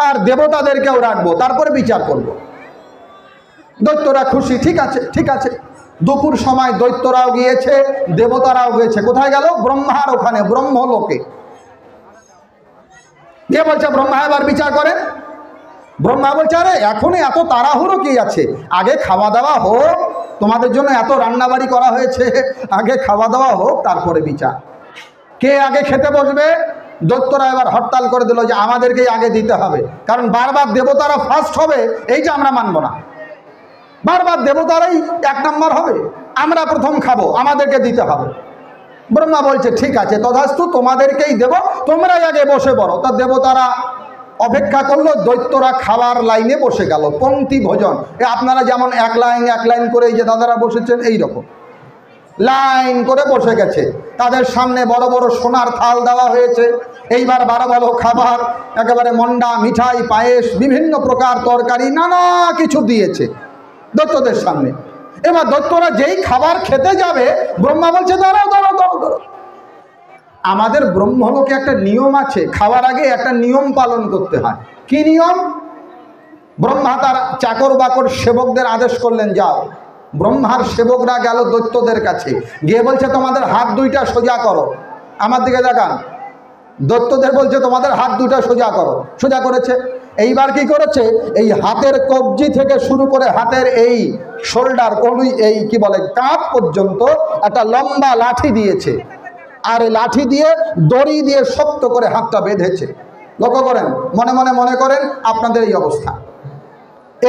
আর দেবতাদেরকেও রাখবো, তারপরে বিচার করব। দৈত্যরা খুশি, ঠিক আছে ঠিক আছে। দুপুর সময় দৈত্যরাও গিয়েছে, দেবতারাও গিয়েছে। কোথায় গেল? ব্রহ্মার ওখানে, ব্রহ্মলোকে গিয়ে বলছে ব্রহ্মা এবার বিচার করেন। ব্রহ্মা বলছে আরে এখনই এত তাড়াহুড়ো কি আছে? আগে খাওয়া দাওয়া হোক, তোমাদের জন্য এত রান্নাবাড়ি করা হয়েছে, আগে খাওয়া দাওয়া হোক, তারপরে বিচার। কে আগে খেতে বসবে? দৈত্যরা এবার হরতাল করে দিল যে আমাদেরকেই আগে দিতে হবে, কারণ বারবার দেবতারা ফার্স্ট হবে, এইটা আমরা মানব না। বারবার দেবতারাই এক নম্বর হবে, আমরা প্রথম খাবো, আমাদেরকে দিতে হবে। ব্রহ্মা বলছে ঠিক আছে, তথাস্তু, তোমাদেরকেই দেব, তোমরাই আগে বসে পড়ো। তা দেবতারা অপেক্ষা করলো, দৈত্যরা খাওয়ার লাইনে বসে গেল, পংক্তি ভোজন। আপনারা যেমন এক লাইন করে এই যে দাদারা বসেছেন, এই রকম লাইন করে বসে গেছে। তাদের সামনে বড় বড় সোনার থাল দেওয়া হয়েছে। এইবার ভালো ভালো খাবার, একেবারে মন্ডা, মিঠাই, পায়েস, বিভিন্ন প্রকার তরকারি, নানা কিছু দিয়েছে দৈত্যদের সামনে। এবার দৈত্যরা যেই খাবার খেতে যাবে, ব্রহ্মা বলছে দাঁড়াও দাঁড়াও দাঁড়াও দাঁড়াও। আমাদের ব্রহ্মলোকে একটা নিয়ম আছে, খাওয়ার আগে একটা নিয়ম পালন করতে হয়। কি নিয়ম? ব্রহ্মা তার চাকর বাকর সেবকদের আদেশ করলেন, যাও। ব্রহ্মার সেবকরা গেল দৈত্যদের কাছে, গিয়ে বলছে তোমাদের হাত দুইটা সোজা করো। আমার দিকে দেখান। দৈত্যদের বলছে তোমাদের হাত দুইটা সোজা করো। সোজা করেছে। এইবার কি করেছে? এই হাতের কবজি থেকে শুরু করে হাতের এই শোল্ডার, কনুই, এই কি বলে, কাঁধ পর্যন্ত একটা লম্বা লাঠি দিয়েছে। আর এই লাঠি দিয়ে দড়ি দিয়ে শক্ত করে হাতটা বেঁধেছে। লক্ষ্য করেন, মনে মনে মনে করেন আপনাদের এই অবস্থা।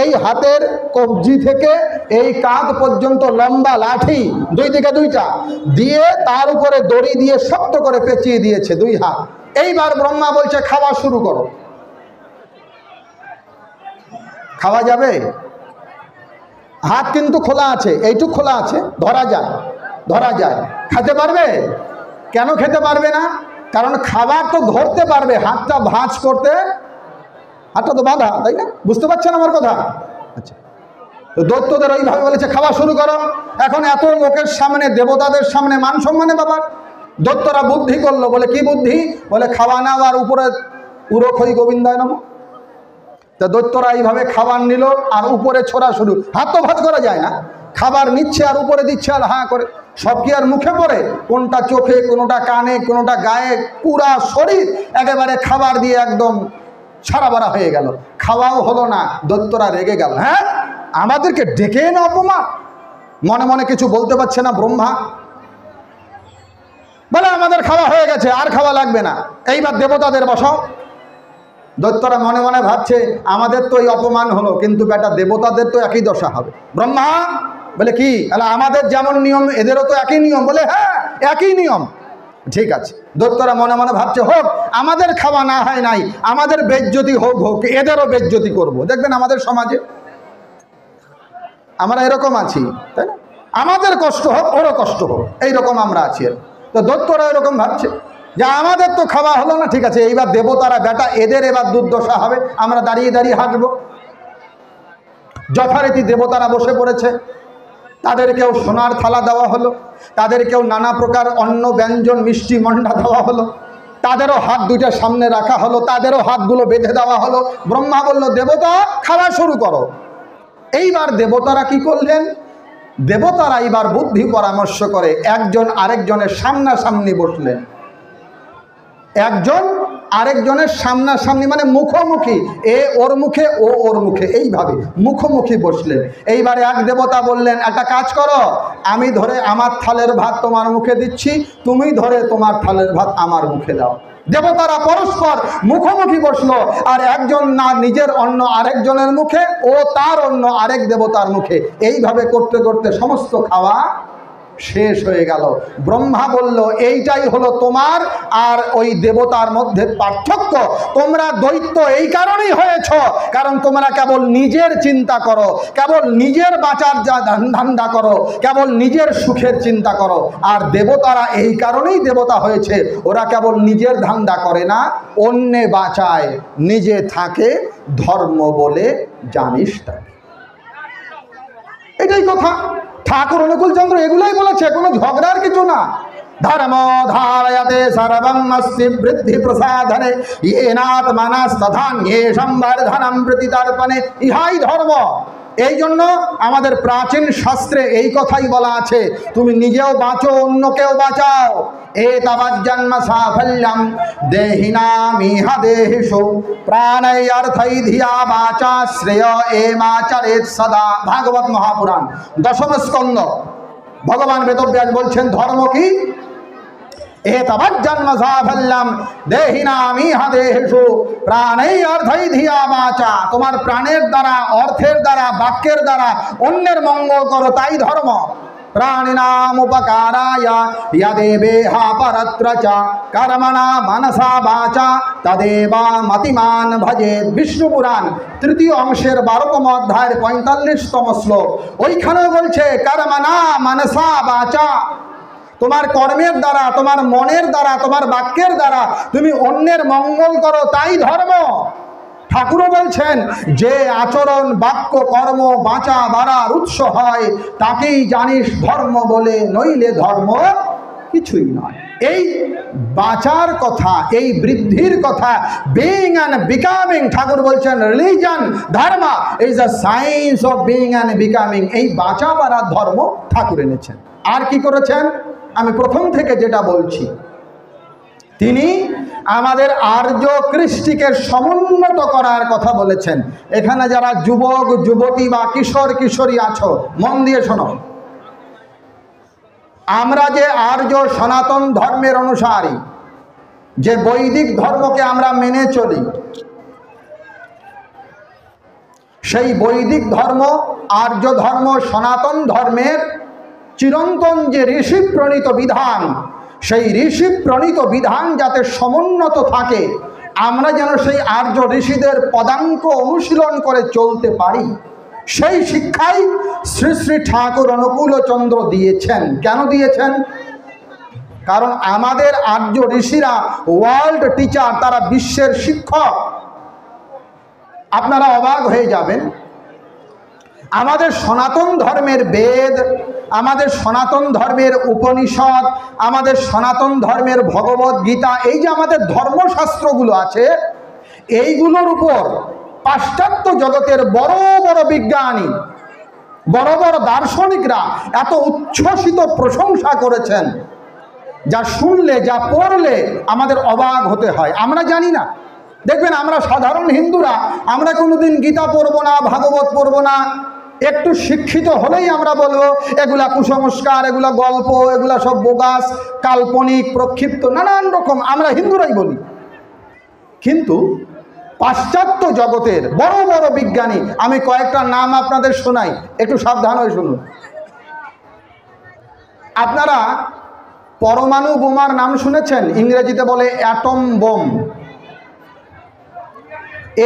এই হাতের কবজি থেকে এই কাঁধ পর্যন্ত লম্বা লাঠি, দুই দিকে দুইটা দিয়ে, তার উপরে দড়ি দিয়ে শক্ত করে পেঁচিয়ে দিয়েছে দুই হাত। এইবার ব্রহ্মা বলছে খাওয়া শুরু করো। খাওয়া যাবে? হাত কিন্তু খোলা আছে, এইটুক খোলা আছে, ধরা যায়, ধরা যায়। খেতে পারবে? কেন খেতে পারবে না? কারণ খাবার তো ধরতে পারবে, হাতটা ভাঁজ করতে, হাতটা তো বাঁধা, তাই না? বুঝতে পারছেন আমার কথা? আচ্ছা, তো দৈত্যদের ওইভাবে বলেছে খাওয়া শুরু করো। এখন এত লোকের সামনে, দেবতাদের সামনে মান সম্মানে ব্যাপার। দৈত্যরা বুদ্ধি করলো। বলে কি বুদ্ধি? বলে খাওয়া নাও আর উপরে উরোখই গোবিন্দায় নমঃ। তা দৈত্যরা এইভাবে খাবার নিল আর উপরে ছোড়া শুরু। হাত তো ভাঁজ করা যায় না, খাবার নিচ্ছে আর উপরে দিচ্ছে আর হাঁ করে। সব কি আর মুখে পড়ে? কোনটা চোখে, কোনোটা কানে, কোনোটা গায়ে, পুরা শরীর একেবারে খাবার দিয়ে একদম সারা বারা হয়ে গেল। খাওয়াও হলো না। দৈত্যরা রেগে গেল। হ্যাঁ, আমাদেরকে ডেকে না অপমান। মনে মনে কিছু বলতে পারছে না ব্রহ্মা। বলে আমাদের খাওয়া হয়ে গেছে, আর খাওয়া লাগবে না, এইবার দেবতাদের বসাও। দৈত্যরা মনে মনে ভাবছে আমাদের তো এই অপমান হলো, কিন্তু বেটা দেবতাদের তো একই দশা হবে। ব্রহ্মা বলে কি? আমাদের যেমন নিয়ম এদেরও তো একই নিয়ম। বলে হ্যাঁ, একই নিয়ম। ঠিক আছে। দৈত্যরা মনে মনে ভাবছে হোক, আমাদের খাওয়া না হয় নাই, আমাদের বেজ্জতি হোক হোক, এদেরও বেজ্জতি করব। দেখবেন আমাদের সমাজে আমরা এরকম আছি, তাই না? আমাদের কষ্ট হোক, ওরও কষ্ট হোক, এইরকম আমরা আছি। তো দৈত্যরা এরকম ভাবছে যে আমাদের তো খাওয়া হলো না, ঠিক আছে, এইবার দেবতারা, বেটা এদের এবার দুর্দশা হবে, আমরা দাঁড়িয়ে দাঁড়িয়ে হাঁটব। যথারীতি দেবতারা বসে পড়েছে। তাদেরকেও সোনার থালা দেওয়া হলো, তাদেরকেও নানা প্রকার অন্ন ব্যঞ্জন মিষ্টি মন্ডা দেওয়া হলো, তাদেরও হাত দুইটা সামনে রাখা হলো, তাদেরও হাতগুলো বেঁধে দেওয়া হলো। ব্রহ্মা বলল, দেবতা খাওয়া শুরু করো। এইবার দেবতারা কি করলেন? দেবতারা এইবার বুদ্ধি পরামর্শ করে একজন আরেকজনের সামনাসামনি বসলেন। একজন আরেকজনের সামনাসামনি মানে মুখোমুখি, এ ওর মুখে ও ওর মুখে, এইভাবে মুখোমুখি বসলেন। এইবারে এক দেবতা বললেন, একটা কাজ করো, আমি ধরে আমার থালের ভাত তোমার মুখে দিচ্ছি, তুমি ধরে তোমার থালের ভাত আমার মুখে দাও। দেবতারা পরস্পর মুখোমুখি বসলো, আর একজন না নিজের অন্ন আরেকজনের মুখে, ও তার অন্ন আরেক দেবতার মুখে। এইভাবে করতে করতে সমস্ত খাওয়া শেষ হয়ে গেল। ব্রহ্মা বলল, এইটাই হলো তোমার আর ওই দেবতার মধ্যে পার্থক্য। তোমরা দৈত্য এই কারণেই হয়েছ, কারণ তোমরা কেবল নিজের চিন্তা করো, কেবল নিজের বাঁচার যা ধান্দা করো, কেবল নিজের সুখের চিন্তা করো। আর দেবতারা এই কারণেই দেবতা হয়েছে, ওরা কেবল নিজের ধান্দা করে না, অন্যে বাঁচায়, নিজে থাকে, ধর্ম বলে জানিস তাকে। এটাই কথা। ঠাকুর অনুকূলচন্দ্র এগুলোই বলেছে, কোনো ঝগড়ার কিছু না। ধর্ম ধারয়তে সর্বং অস্তি বৃদ্ধি প্রসাধনে ইয়েনাত্মনস্তধান্যে সম্বর্ধনম প্রতিতর্পণে, ইহাই ধর্ম। এই জন্য আমাদের প্রাচীন শাস্ত্রে এই কথাই বলা আছে, তুমি নিজেও বাঁচো, অন্যকেও বাঁচাও। এতাবজ্জন্ম সাফল্যম দেহিনামিহ দেহিষু প্রাণৈ অর্থৈ ধিয়া বাচা শ্রেয় এমাচরেৎ সদা। ভাগবত মহাপুরাণ দশম স্কন্ধ। ভগবান বেদব্যাস বলছেন ধর্ম কি? এতাবজ্জন্ম সাফল্যম দেহিনামিহ দেহিষু প্রাণৈ অর্থৈ ধিয়া বাচা। তোমার প্রাণের দ্বারা, অর্থের দ্বারা, বাক্যের দ্বারা অন্যের মঙ্গল করো, তাই ধর্ম। প্রাণিনাম উপকারায় যদেবেহা পরত্র চ কর্মণা মনসা বাচা তদেবা মতিমান ভজেৎ। বিষ্ণু পুরাণ তৃতীয় অংশের 12তম অধ্যায়ের 45তম শ্লোক। ওইখানেও বলছে কর্মণা মনসা বাচা, তোমার কর্মের দ্বারা, তোমার মনের দ্বারা, তোমার বাক্যের দ্বারা তুমি অন্যের মঙ্গল করো, তাই ধর্ম। ঠাকুরও বলছেন, যে আচরণ বাক্য কর্ম বাঁচা বাড়ার উৎস হয়, তাকেই জানিস ধর্ম বলে, নইলে ধর্ম কিছুই নয়। এই বাঁচার কথা, এই বৃদ্ধির কথা, বিইং অ্যান্ড বিকামিং, ঠাকুর বলছেন রিলিজন ধর্ম is the science of being and becoming. এই বাঁচা বাড়ার ধর্ম ঠাকুর এনেছেন। আর কি করেছেন? আমি প্রথম থেকে যেটা বলছি, তিনি আমাদের আর্য কৃষ্টিকে সমুন্নত করার কথা বলেছেন। এখানে যারা যুবক যুবতী বা কিশোর কিশোরী আছো, মন দিয়ে শোনো। আমরা যে আর্য সনাতন ধর্মের অনুসারী, যে বৈদিক ধর্মকে আমরা মেনে চলি, সেই বৈদিক ধর্ম, আর্য ধর্ম, সনাতন ধর্মের চিরন্তন যে ঋষি প্রণীত বিধান, সেই ঋষি প্রণীত বিধান যাতে সমুন্নত থাকে, আমরা যেন সেই আর্য ঋষিদের পদাঙ্ক অনুশীলন করে চলতে পারি, সেই শিক্ষাই শ্রী শ্রী ঠাকুর অনুকূলচন্দ্র দিয়েছেন। কেন দিয়েছেন? কারণ আমাদের আর্য ঋষিরা ওয়ার্ল্ড টিচার, তারা বিশ্বের শিক্ষক। আপনারা অবাক হয়ে যাবেন, আমাদের সনাতন ধর্মের বেদ, আমাদের সনাতন ধর্মের উপনিষদ, আমাদের সনাতন ধর্মের ভগবত গীতা, এই যে আমাদের ধর্মশাস্ত্রগুলো আছে, এইগুলোর উপর পাশ্চাত্য জগতের বড় বড় বিজ্ঞানী, বড় বড় দার্শনিকরা এত উচ্ছ্বসিত প্রশংসা করেছেন, যা শুনলে, যা পড়লে আমাদের অবাক হতে হয়। আমরা জানি না। দেখবেন আমরা সাধারণ হিন্দুরা, আমরা কোনোদিন গীতা পড়বো না, ভাগবত পড়বো না। একটু শিক্ষিত হলেই আমরা বলবো এগুলা কুসংস্কার, এগুলা গল্প, এগুলা সব বোগাস, কাল্পনিক, প্রক্ষিপ্ত, নানান রকম আমরা হিন্দুরাই বলি। কিন্তু পাশ্চাত্য জগতের বড় বড় বিজ্ঞানী, আমি কয়েকটা নাম আপনাদের শোনাই, একটু সাবধান হয়ে শুনুন। আপনারা পরমাণু বোমার নাম শুনেছেন? ইংরেজিতে বলে অ্যাটম বোম।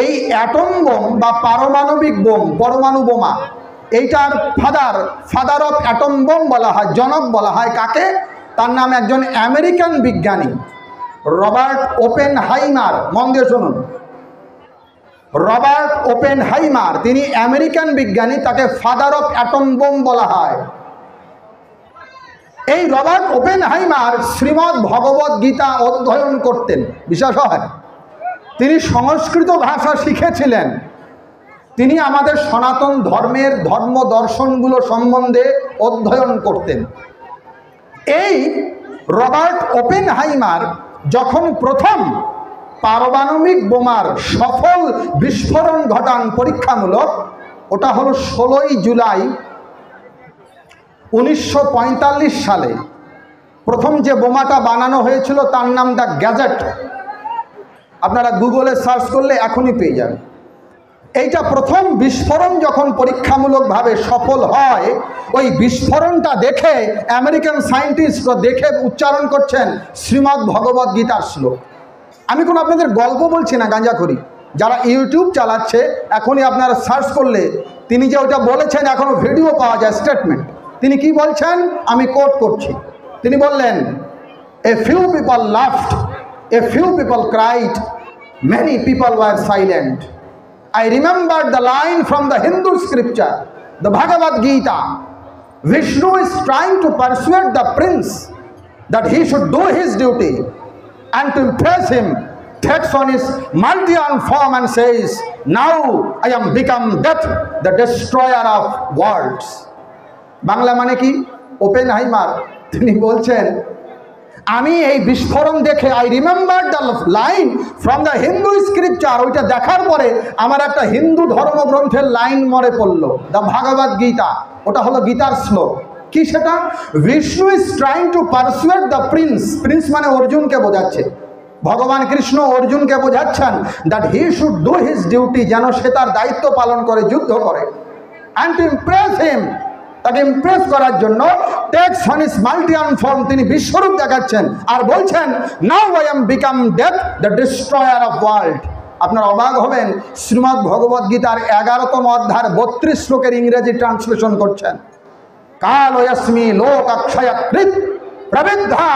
এই অ্যাটম বোম বা পারমাণবিক বোম, পরমাণু বোমা, এইটার ফাদার অফ অ্যাটম বোম বলা হয়, জনক বলা হয় কাকে? তার নাম একজন আমেরিকান বিজ্ঞানী, রবার্ট ওপেনহাইমার। মন দিয়ে শুনুন, রবার্ট ওপেনহাইমার, তিনি আমেরিকান বিজ্ঞানী, তাকে ফাদার অফ অ্যাটম বোম বলা হয়। এই রবার্ট ওপেনহাইমার শ্রীমদ্ ভগবদ গীতা অধ্যয়ন করতেন, বিশ্বাস হয়? তিনি সংস্কৃত ভাষা শিখেছিলেন। তিনি আমাদের সনাতন ধর্মের ধর্ম দর্শনগুলো সম্বন্ধে অধ্যয়ন করতেন। এই রবার্ট ওপেনহাইমার যখন প্রথম পারমাণবিক বোমার সফল বিস্ফোরণ ঘটান পরীক্ষামূলক, ওটা হলো 16ই জুলাই 1945 সালে। প্রথম যে বোমাটা বানানো হয়েছিল তার নাম দ্য গ্যাজেট। আপনারা গুগলে সার্চ করলে এখনই পেয়ে যাবেন। এইটা প্রথম বিস্ফোরণ যখন পরীক্ষামূলকভাবে সফল হয়, ওই বিস্ফোরণটা দেখে আমেরিকান সায়েন্টিস্টরা দেখে উচ্চারণ করছেন শ্রীমদ্ ভগবদ গীতার শ্লোক। আমি কোনো আপনাদের গল্প বলছি না, গাঁজাখড়ি। যারা ইউটিউব চালাচ্ছে এখনই আপনারা সার্চ করলে তিনি যে ওটা বলেছেন এখনও ভিডিও পাওয়া যায়, স্টেটমেন্ট। তিনি কি বলছেন আমি কোট করছি। তিনি বললেন, a few people laughed, a few people cried, many people were silent. I remembered the line from the Hindu scripture, the Bhagavad Gita. Vishnu is trying to persuade the prince that he should do his duty, and to impress him takes on his multi-armed form and says, now I am become death, the destroyer of worlds. Bangla মানে কি? Oppenheimer তিনি বলছেন আমি এই বিস্ফোরণ দেখে I remember the line from the Hindu scripture, ওইটা দেখার পরে আমার একটা হিন্দু ধর্মগ্রন্থের লাইন মনে পড়লো, দ্য ভাগবত গীতা। ওটা হলো গীতার শ্লোক। কি সেটা? Vishnu is trying to persuade the prince, prince মানে অর্জুনকে বোঝাচ্ছে। ভগবান কৃষ্ণ অর্জুনকে বোঝাচ্ছেন that he should do his duty, যেন সে তার দায়িত্ব পালন করে, যুদ্ধ করে। অ্যান্ড টু ইমপ্রেস হিম, তাকে ইমপ্রেস করার জন্য takes on his multi-armed form, তিনি বিশ্বরূপ দেখাচ্ছেন আর বলছেন now I am become death, the destroyer of world. আপনারা অবাক হবেন, শ্রীমদ্ ভগবদ গীতার 11তম অধ্যায়ের 32 শ্লোকের ইংরেজি ট্রান্সলেশন করছেন, কালয়স্মি লোক অক্ষয়কৃত প্রবৃদ্ধা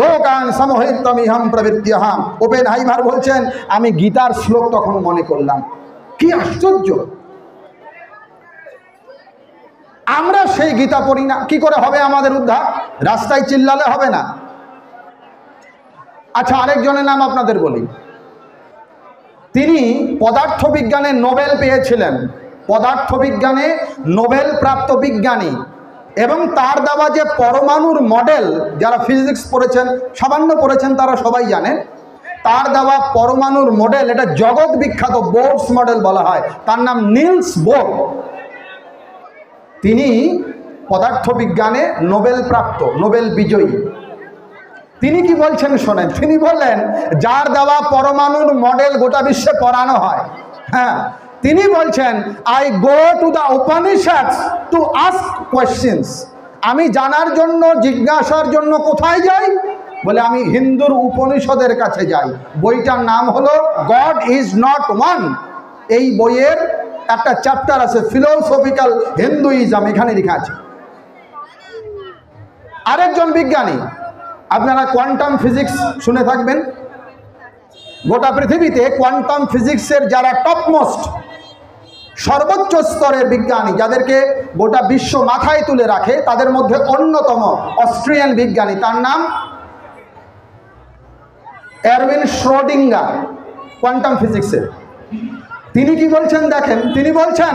লোকান সমহিতমিহম প্রবৃত্ত্যহম। ওপেনহাইমার বলছেন আমি গীতার শ্লোক তখন মনে করলাম। কি আশ্চর্য! আমরা সেই গীতা পড়ি না, কি করে হবে আমাদের উদ্ধার? রাস্তায় চিল্লালে হবে না। আচ্ছা, আরেকজনের নাম আপনাদের বলি। তিনি পদার্থবিজ্ঞানে নোবেল পেয়েছিলেন, পদার্থবিজ্ঞানে নোবেল প্রাপ্ত বিজ্ঞানী, এবং তার দেওয়া যে পরমাণুর মডেল, যারা ফিজিক্স পড়েছেন, সামান্য পড়েছেন, তারা সবাই জানেন তার দেওয়া পরমাণুর মডেল এটা জগৎ বিখ্যাত, বোরস মডেল বলা হয়। তার নাম নিলস বোর। তিনি পদার্থবিজ্ঞানে নোবেল প্রাপ্ত, নোবেল বিজয়ী। তিনি কি বলছেন শোনেন। তিনি বললেন যার দেওয়া পরমাণুর মডেল গোটা বিশ্বে পড়ানো হয়, হ্যাঁ, তিনি বলছেন I go to the Upanishads to ask questions. আমি জানার জন্য, জিজ্ঞাসার জন্য কোথায় যাই? বলে আমি হিন্দুর উপনিষদের কাছে যাই। বইটার নাম হলো গড ইজ নট ওয়ান। এই বইয়ের একটা চ্যাপ্টার আছে ফিলোসফিক্যাল হিন্দুইজম, এখানে লেখা আছে। আরেকজন বিজ্ঞানী, আপনারা কোয়ান্টাম ফিজিক্স শুনে থাকবেন। গোটা পৃথিবীতে কোয়ান্টাম ফিজিক্সের যারা টপমোস্ট, সর্বোচ্চ স্তরের বিজ্ঞানী, যাদেরকে গোটা বিশ্ব মাথায় তুলে রাখে, তাদের মধ্যে অন্যতম অস্ট্রিয়ান বিজ্ঞানী, তার নাম এরউইন শ্রোডিঙ্গার, কোয়ান্টাম ফিজিক্সের। তিনি কি বলছেন দেখেন, তিনি বলছেন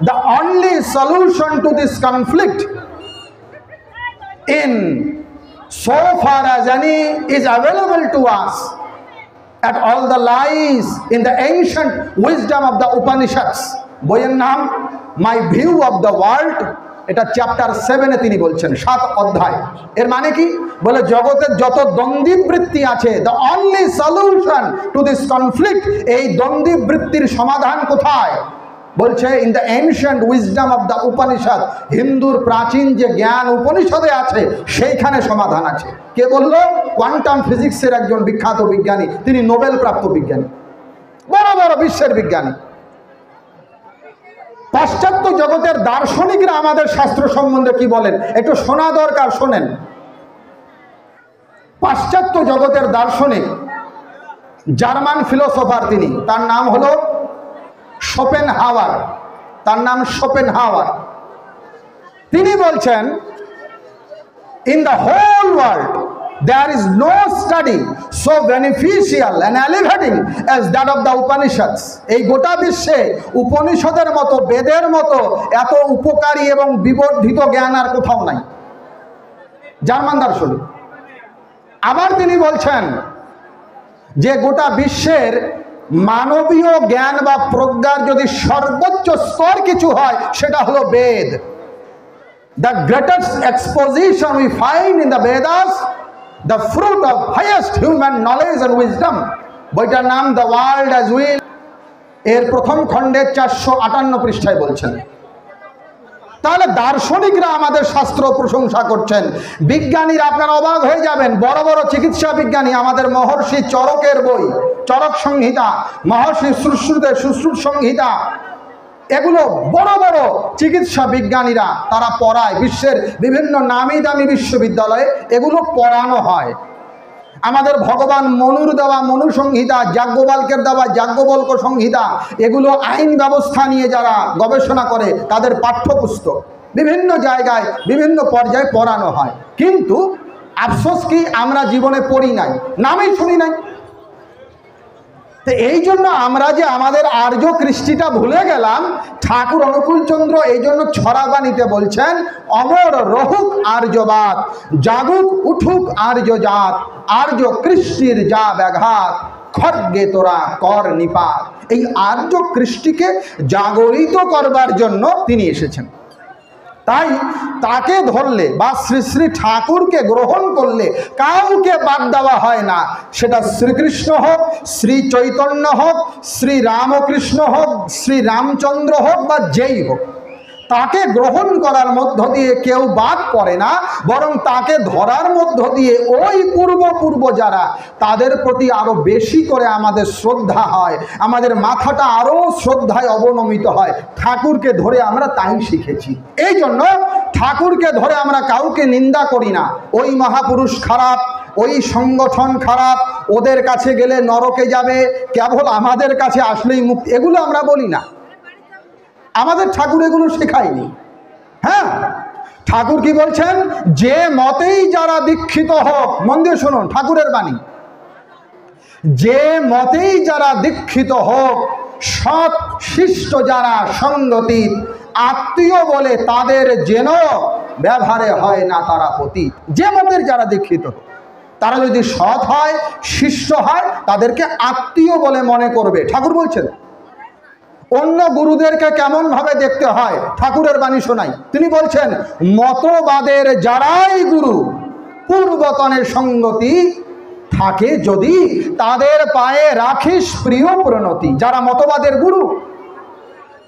the only solution to this conflict in so far as any is available to us at all the lies in the ancient wisdom of the Upanishads. বইয়ের নাম মাই ভিউ অফ দ্য ওয়ার্ল্ড। এটা চ্যাপ্টার 7-এ তিনি বলছেন, 7 অধ্যায়। এর মানে কি? বলে জগতের যত দ্বন্দ্ববৃত্তি আছে, the only solution to this conflict, এই দ্বন্দ্ববৃত্তির সমাধান কোথায়? বলছে in the ancient wisdom of the Upanishad, হিন্দুর প্রাচীন যে জ্ঞান উপনিষদে আছে সেইখানে সমাধান আছে। কে বলল? কোয়ান্টাম ফিজিক্সের একজন বিখ্যাত বিজ্ঞানী, তিনি নোবেল প্রাপ্ত বিজ্ঞানী, বড় বড় বিশ্বের বিজ্ঞানী। পাশ্চাত্য জগতের দার্শনিকরা আমাদের শাস্ত্র সম্বন্ধে কি বলেন একটু শোনা দরকার, শোনেন। পাশ্চাত্য জগতের দার্শনিক, জার্মান ফিলোসোফার তিনি, তার নাম হলো শোপেনহাওয়ার, তার নাম শোপেনহাওয়ার। তিনি বলছেন In the whole world, there is no study so beneficial and elevating as that of the Upanishads. এই গোটা বিশ্বে উপনিষদের মতো, বেদের মতো এত উপকারী এবং বিবর্ধিত জ্ঞান আর কোথাও নাই। জার্মান দার্শনিক। আবার তিনি বলছেন যে গোটা বিশ্বের মানবীয় জ্ঞান বা প্রজ্ঞার যদি সর্বোচ্চ স্তর কিছু হয় সেটা হলো বেদ। The greatest exposition we find in the Vedas, the fruit of highest human knowledge and wisdom, বইটার নাম দ্য ওয়ার্ল্ড অ্যাজ উইল, এর প্রথম খণ্ডের 458 পৃষ্ঠায় বলছেন। তাহলে দার্শনিকরা আমাদের শাস্ত্র প্রশংসা করছেন, বিজ্ঞানীরা আপনারা অবাক হয়ে যাবেন, বড় বড় চিকিৎসা বিজ্ঞানী, আমাদের মহর্ষি চরকের বই চরক সংহিতা, মহর্ষি সুশ্রুতের সুশ্রুত সংহিতা, এগুলো বড় বড় চিকিৎসা বিজ্ঞানীরা তারা পড়ায়, বিশ্বের বিভিন্ন নামি দামি বিশ্ববিদ্যালয়ে এগুলো পড়ানো হয়। আমাদের ভগবান মনুর দেওয়া মনু সংহিতা, যাজ্ঞবল্কের দেওয়া যাজ্ঞবল্ক সংহিতা, এগুলো আইন ব্যবস্থা নিয়ে যারা গবেষণা করে তাদের পাঠ্যপুস্তক বিভিন্ন জায়গায় বিভিন্ন পর্যায়ে পড়ানো হয়। কিন্তু আফসোস কি আমরা জীবনে পড়ি নাই, নামই শুনি নাই। তো এই জন্য আমরা যে আমাদের আর্য কৃষ্টিটা ভুলে গেলাম। ঠাকুর অনুকূলচন্দ্র এই জন্য ছড়াবাণীতে বলছেন, অমর রহুক আর্যবাদ, জাগুক উঠুক আর্য জাত, আর্য কৃষ্টির যা ব্যাঘাত, খড়গে তোরা কর নিপাত। এই আর্য কৃষ্টিকে জাগরিত করবার জন্য তিনি এসেছেন। তাই তাকে ধরলে বা শ্রী শ্রী ঠাকুরকে গ্রহণ করলে কাউকে বাদ দেওয়া হয় না। সেটা শ্রীকৃষ্ণ হোক, শ্রী চৈতন্য হোক, শ্রী রামকৃষ্ণ হোক, শ্রী রামচন্দ্র হোক বা যেই হোক, তাকে গ্রহণ করার মধ্য দিয়ে কেউ বাদ পড়ে না, বরং তাকে ধরার মধ্য দিয়ে ওই পূর্ব যারা তাদের প্রতি আরো বেশি করে আমাদের শ্রদ্ধা হয়, আমাদের মাথাটা আরো শ্রদ্ধায় অবনমিত হয়। ঠাকুরকে ধরে আমরা তাই শিখেছি। এই জন্য ঠাকুরকে ধরে আমরা কাউকে নিন্দা করি না। ওই মহাপুরুষ খারাপ, ওই সংগঠন খারাপ, ওদের কাছে গেলে নরকে যাবে, কেবল আমাদের কাছে আসলেই মুক্তি, এগুলো আমরা বলি না। আমাদের ঠাকুর এগুলো শেখায়নি। হ্যাঁ, ঠাকুর কি বলছেন, যে মতেই যারা দীক্ষিত হোক, মন দিয়ে শুনুন ঠাকুরের বাণী, যে মতেই যারা দীক্ষিত হোক, সৎ শিষ্ট যারা সঙ্গতীত, আত্মীয় বলে তাদের যেন ব্যবহারে হয় না তারা পতীত। যে মতের যারা দীক্ষিত হোক, তারা যদি সৎ হয়, শিষ্ট হয়, তাদেরকে আত্মীয় বলে মনে করবে। ঠাকুর বলছেন অন্য গুরুদেরকে কেমন ভাবে দেখতে হয়, ঠাকুরের বাণী শোনাই। তিনি বলছেন, মতবাদের যারাই গুরু, পূর্বতনের সঙ্গতি থাকে যদি, তাদের পায়ে রাখিস প্রিয় প্রণতি। যারা মতবাদের গুরু,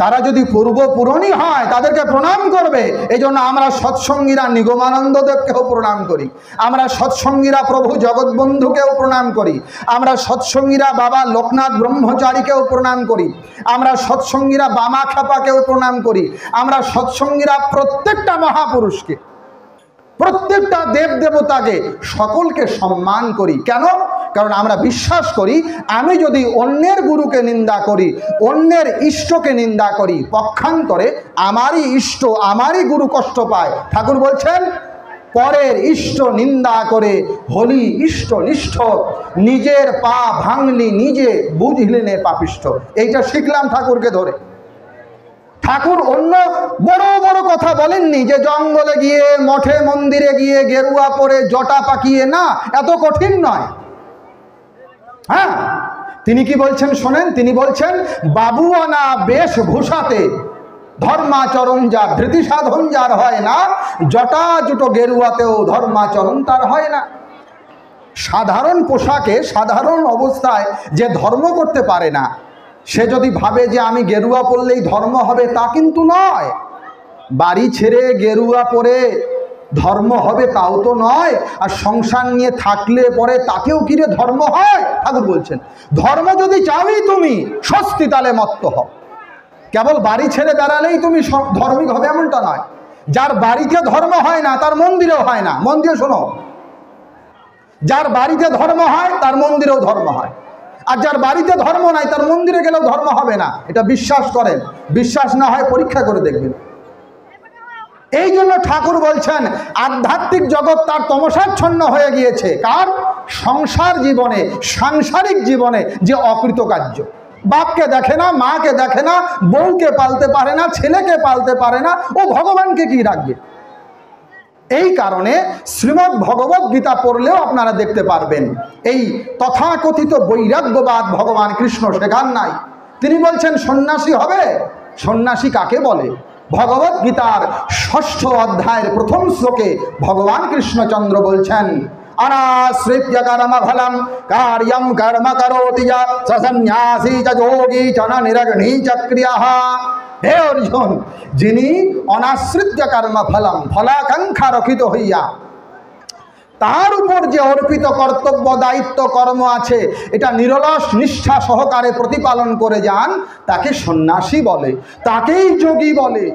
তারা যদি পূর্বপুরণী হয়, তাদেরকে প্রণাম করবে। এই জন্য আমরা সৎসঙ্গীরা নিগমানন্দ দেবকেও প্রণাম করি, আমরা সৎসঙ্গীরা প্রভু জগৎবন্ধুকেও প্রণাম করি, আমরা সৎসঙ্গীরা বাবা লোকনাথ ব্রহ্মচারীকেও প্রণাম করি, আমরা সৎসঙ্গীরা বামা খাপাকেও প্রণাম করি, আমরা সৎসঙ্গীরা প্রত্যেকটা মহাপুরুষকে, প্রত্যেকটা দেব দেবতাকে, সকলকে সম্মান করি। কেন? কারণ আমরা বিশ্বাস করি, আমি যদি অন্যের গুরুকে নিন্দা করি, অন্যের ইষ্টকে নিন্দা করি, পক্ষান্তরে আমারই ইষ্ট, আমারই গুরু কষ্ট পায়। ঠাকুর বলছেন, পরের ইষ্ট নিন্দা করে হলি ইষ্ট নিষ্ঠ, নিজের পা ভাঙলি নিজে বুঝলিনে পাপিষ্ঠ। এইটা শিখলাম ঠাকুরকে ধরে। ঠাকুর অন্য বড় বড় কথা বলেননি, যে জঙ্গলে গিয়ে মঠে মন্দিরে গিয়ে গেরুয়া পরে জটা পাকিয়ে, না, এত কঠিন নয়। হ্যাঁ, তিনি কি বলছেন শোনেন, তিনি বলছেন, বাবুয়ানা বেশভূষাতে ধর্মাচরণ যা, ধৃতি সাধন যার হয় না, জটা জুটো গেরুয়াতেও ধর্মাচরণ তার হয় না। সাধারণ পোশাকে সাধারণ অবস্থায় যে ধর্ম করতে পারে না, সে যদি ভাবে যে আমি গেরুয়া পরলেই ধর্ম হবে, তা কিন্তু নয়। বাড়ি ছেড়ে গেরুয়া পরে ধর্ম হবে তাও তো নয়। আর সংসার নিয়ে থাকলে পরে তাকেও কিরে ধর্ম হয়? ঠাকুর বলছেন, ধর্ম যদি চাওই তুমি স্বস্তি তালে মত্ত হও। কেবল বাড়ি ছেড়ে বেড়ালেই তুমি ধর্মিক হবে এমনটা নয়। যার বাড়িতে ধর্ম হয় না তার মন্দিরেও হয় না। মন দিয়ে শোনো, যার বাড়িতে ধর্ম হয় তার মন্দিরেও ধর্ম হয়, আর যার বাড়িতে ধর্ম নাই তার মন্দিরে গেলেও ধর্ম হবে না। এটা বিশ্বাস করেন, বিশ্বাস না হয় পরীক্ষা করে দেখবেন। এই জন্য ঠাকুর বলছেন আধ্যাত্মিক জগৎ তার তমসাচ্ছন্ন হয়ে গিয়েছে। কার? সংসার জীবনে, সাংসারিক জীবনে যে অকৃতকার্য, বাপকে দেখে না, মাকে দেখে না, বউকে পালতে পারে না, ছেলেকে পালতে পারে না, ও ভগবানকে কি রাখবে? এই কারণে শ্রীমদ্ ভগবদ্ গীতা পড়লেও আপনারা দেখতে পারবেন এই তথাকথিত বৈরাগ্যবাদ ভগবান কৃষ্ণ শেখান নাই। তিনি বলছেন সন্ন্যাসী হবে। সন্ন্যাসী কাকে বলে? ভগবদ্ গীতার 6ষ্ঠ অধ্যায়ের প্রথম শ্লোকে ভগবান কৃষ্ণচন্দ্র বলছেন অনাশ্রিত্য কর্মফলম কার্যম কর্ম করোতি যা সন্ন্যাসী চ যোগী চ ন নিরগ্নি চ ক্রিয়াঃ। হে অর্জুন, যিনি অনাশ্রিত্য কর্মফলম, ফলাকাঙ্ক্ষা রক্ষিত হইয়া তার উপর যে অর্পিত কর্তব্য দায়িত্ব কর্ম আছে এটা নিরলস নিষ্ঠা সহকারে প্রতিপালন করে যান, তাকে সন্ন্যাসী বলে, তাকেই যোগী বলে।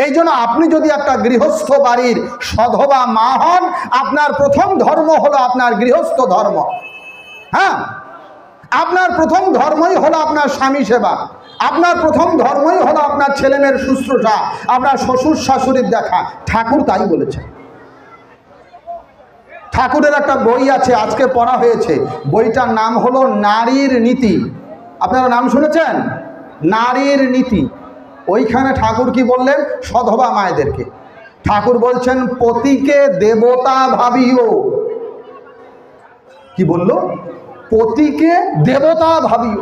এই জন্য আপনি যদি একটা গৃহস্থ বাড়ির সধবা মা হন, আপনার প্রথম ধর্ম হলো আপনার গৃহস্থ ধর্ম। হ্যাঁ, আপনার প্রথম ধর্মই হলো আপনার স্বামী সেবা, আপনার প্রথম ধর্মই হলো আপনার ছেলেমেয়ের শুশ্রূষা, আপনার শ্বশুর শাশুড়ির দেখা। ঠাকুর তাই বলেছেন। ঠাকুরের একটা বই আছে, আজকে পড়া হয়েছে, বইটার নাম হলো নারীর নীতি। আপনারা নাম শুনেছেন? নারীর নীতি। ওইখানে ঠাকুর কি বললেন? সধবা মায়েদেরকে ঠাকুর বলছেন পতিকে দেবতা ভাবিও। কি বলল? পতিকে দেবতা ভাবিও।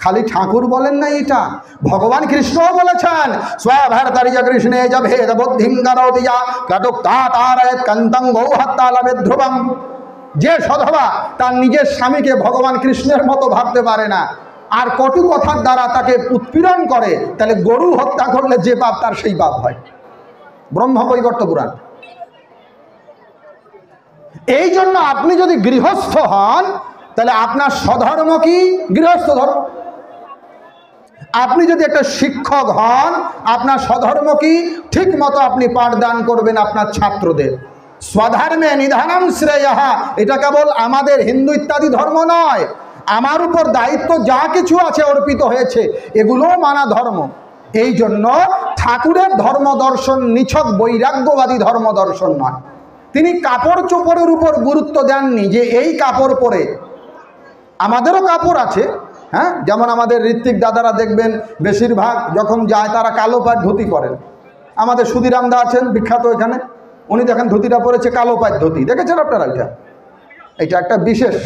খালি ঠাকুর বলেন না, এটা ভগবান কৃষ্ণও বলেছেন স্বভারতারিজ কৃষ্ণে য ভেদ বুদ্ধিং করোতি যা কটুক্তাতারয়েৎ কান্তং গৌহত্যালবে ধ্রুবম। যে সধবা তার নিজের স্বামীকে ভগবান কৃষ্ণের মতো ভাবতে পারে না আর কটু কথার দ্বারা তাকে উৎপীড়ন করে, তাহলে গরু হত্যা করলে যে পাপ তার সেই পাপ হয়। ব্রহ্মবৈবর্ত পুরাণ। এই জন্য আপনি যদি গৃহস্থ হন তাহলে আপনার স্বধর্ম কি? গৃহস্থ ধর্ম। আপনি যদি একটা শিক্ষক হন, আপনার স্বধর্ম কি? ঠিক মতো আপনি পাঠদান করবেন আপনার ছাত্রদের। স্বধর্মে নিধানম শ্রেয়ঃ। এটা কেবল আমাদের হিন্দু ইত্যাদি ধর্ম নয়, আমার উপর দায়িত্ব যা কিছু আছে অর্পিত হয়েছে এগুলোও মানা ধর্ম। এই জন্য ঠাকুরের ধর্ম দর্শন নিছক বৈরাগ্যবাদী ধর্ম দর্শন নয়। তিনি কাপড় চোপড়ের উপর গুরুত্ব দেননি যে এই কাপড় পরে। আমাদেরও কাপড় আছে, হ্যাঁ, যেমন আমাদের ঋত্বিক দাদারা দেখবেন বেশিরভাগ যখন যায় তারা কালো পাড় ধুতি পরেন। আমাদের সুধীরামদা আছেন বিখ্যাত এখানে, উনি দেখেন ধুতিটা পরেছে কালো পাড় ধুতি, দেখেছেন আপনারা? এটা একটা বিশেষ।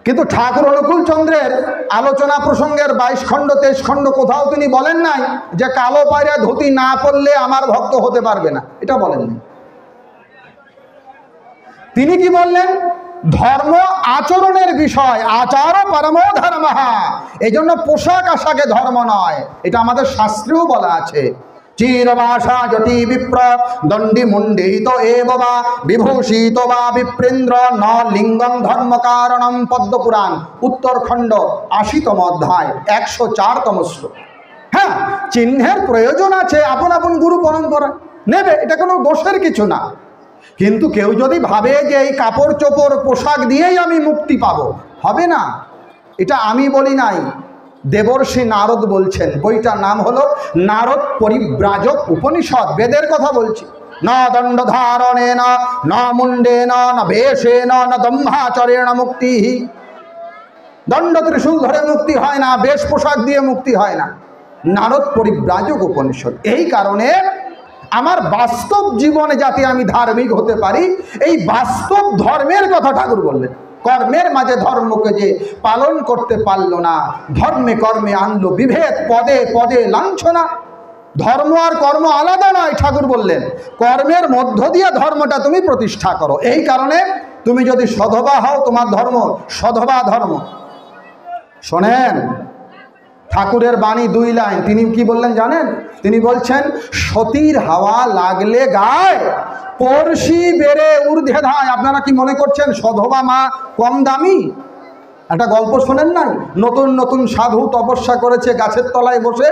কিন্তু ঠাকুর অনুকূল চন্দ্রের আলোচনা প্রসঙ্গের 22 খণ্ড 23 খণ্ড কোথাও তিনি বলেন নাই যে কালো পাড়ে ধুতি না পরলে আমার ভক্ত হতে পারবে না, এটা বলেননি। তিনি কি বললেন? ধর্ম আচরণের বিষয়, আচার পরমো ধর্ম। এই জন্য পোশাক আশাকে ধর্ম নয়, এটা আমাদের শাস্ত্রেও বলা আছে। চিরবাসা জটি বিপ্র দণ্ডি মুন্ডিত এব বা বিভূষিত বা বিপ্রেন্দ্র ন লিঙ্গম ধর্ম কারণম। পদ্মপুরাণ উত্তরখণ্ড 80তম অধ্যায় 104তম শ্লোক। হ্যাঁ, চিহ্নের প্রয়োজন আছে, আপন আপন গুরু পরম্পরা নেবে, এটা কোনো দোষের কিছু না। কিন্তু কেউ যদি ভাবে যে এই কাপড় চোপড় পোশাক দিয়েই আমি মুক্তি পাবো, হবে না। এটা আমি বলি নাই, দেবর্ষি নারদ বলছেন। বইটার নাম হলো নারদ পরিব্রাজক উপনিষদ। বেদের কথা বলছি। না দণ্ড ধারণে না মুন্ডে না বেশে না দম্ভাচরেণ মুক্তি। দণ্ড ত্রিশূল ধরে মুক্তি হয় না, বেশ পোশাক দিয়ে মুক্তি হয় না। নারদ পরিব্রাজক উপনিষদ। এই কারণে আমার বাস্তব জীবনে যাতে আমি ধার্মিক হতে পারি, এই বাস্তব ধর্মের কথা ঠাকুর বললেন। কর্মের মাঝে ধর্মকে যে পালন করতে পারল না, ধর্মে কর্মে আনলো বিভেদ, পদে পদে লাঞ্ছনা। ধর্ম আর কর্ম আলাদা নয়, ঠাকুর বললেন কর্মের মধ্য দিয়ে ধর্মটা তুমি প্রতিষ্ঠা করো। এই কারণে তুমি যদি সধবা হও, তোমার ধর্ম সধবা ধর্ম। শোনেন, ঠাকুরের বাণী 2 লাইন। তিনি কি বললেন জানেন? তিনি বলছেন সতীর হাওয়া লাগলে গায়, পড়শি বেড়ে ঊর্ধ্বে ধায়। আপনারা কি মনে করছেন সধবা মা কম দামি? একটা গল্প শোনেন নাই? নতুন নতুন সাধু তপস্যা করেছে, গাছের তলায় বসে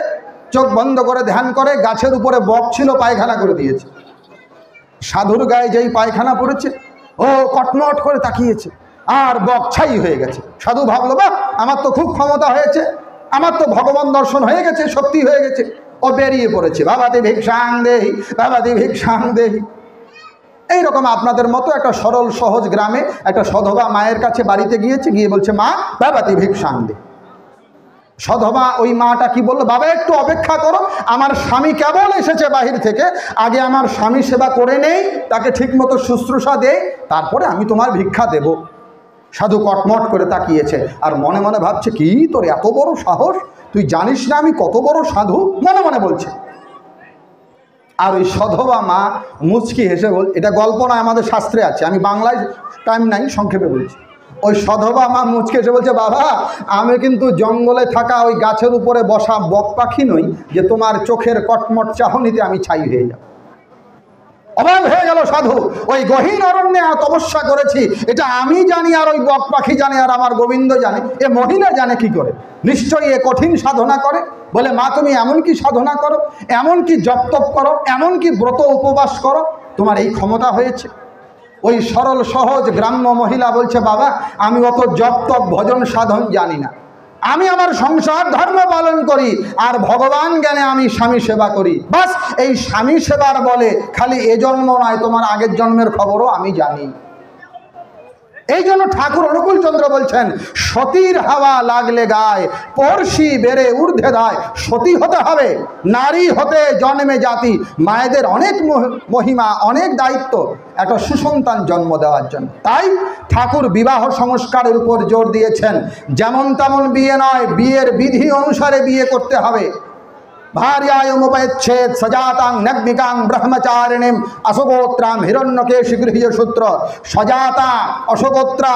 চোখ বন্ধ করে ধ্যান করে, গাছের উপরে বক ছিল, পায়খানা করে দিয়েছে। সাধুর গায়ে যেই পায়খানা পড়েছে, ও কটমট করে তাকিয়েছে, আর বক ছাই হয়ে গেছে। সাধু ভাবলো, বাহ, আমার তো খুব ক্ষমতা হয়েছে, আমার তো ভগবান দর্শন হয়ে গেছে, শক্তি হয়ে গেছে। ও বেরিয়ে পড়েছে, বাবাতি ভিক্ষাং দেহি, বাবাতি ভিক্ষাং দেহি। এইরকম আপনাদের মতো একটা সরল সহজ গ্রামে একটা সধবা মায়ের কাছে বাড়িতে গিয়েছে, গিয়ে বলছে, মা বাবাতি ভিক্ষাং দেহি। সধবা ওই মাটা কি বললো, বাবা একটু অপেক্ষা করো, আমার স্বামী কেবল এসেছে বাহির থেকে, আগে আমার স্বামী সেবা করে নেই, তাকে ঠিকমতো শুশ্রূষা দেই, তারপরে আমি তোমার ভিক্ষা দেব। সাধু কটমট করে তাকিয়েছে আর মনে মনে ভাবছে, কি তোর এত বড় সাহস, তুই জানিস না আমি কত বড় সাধু, মনে মনে বলছে। আর ওই সধবা মা মুচকি হেসে বল, এটা গল্প নয়, আমাদের শাস্ত্রে আছে, আমি বাংলায় টাইম নাই, সংক্ষেপে বলছি। ওই সধবা মা মুচকি হেসে বলছে, বাবা আমি কিন্তু জঙ্গলে থাকা ওই গাছের উপরে বসা বক পাখি নই যে তোমার চোখের কটমট চাহনিতে আমি ছাই হয়ে যাব। অবাক হয়ে গেল সাধু, ওই গহীন অরণ্যে তপস্যা করেছি, এটা আমি জানি আর ওই বক পাখি জানে আর আমার গোবিন্দ জানে, এ মহিলা জানে কি করে? নিশ্চয়ই এ কঠিন সাধনা করে। বলে, মা তুমি এমন কি সাধনা করো, এমন কি জপ তপ করো, এমন কি ব্রত উপবাস করো, তোমার এই ক্ষমতা হয়েছে? ওই সরল সহজ গ্রাম্য মহিলা বলছে, বাবা আমি অত জপ তপ ভজন সাধন জানি না, আমি আমার সংসার ধর্ম পালন করি আর ভগবান জ্ঞানে আমি স্বামী সেবা করি, বাস এই স্বামী সেবার বলে খালি এ জন্ম নয়, তোমার আগের জন্মের খবরও আমি জানি। এই জন্য ঠাকুর অনুকূল চন্দ্র বলছেন, সতীর হাওয়া লাগলে গায়, পড়শি বেড়ে ঊর্ধ্বে দায়। সতী হতে হবে, নারী হতে জন্মে জাতি। মায়েদের অনেক মহিমা, অনেক দায়িত্ব একটা সুসন্তান জন্ম দেওয়ার জন্য। তাই ঠাকুর বিবাহ সংস্কারের উপর জোর দিয়েছেন, যেমন তেমন বিয়ে নয়, বিয়ের বিধি অনুসারে বিয়ে করতে হবে। ভার্যায়মুপেচ্ছেদ সজাতাং নগ্নিকাং ব্রহ্মচারিণীম অশোগোত্রাম হিরণ্যকেশী গৃহীয় সূত্র। সজাতা অশোগোত্রা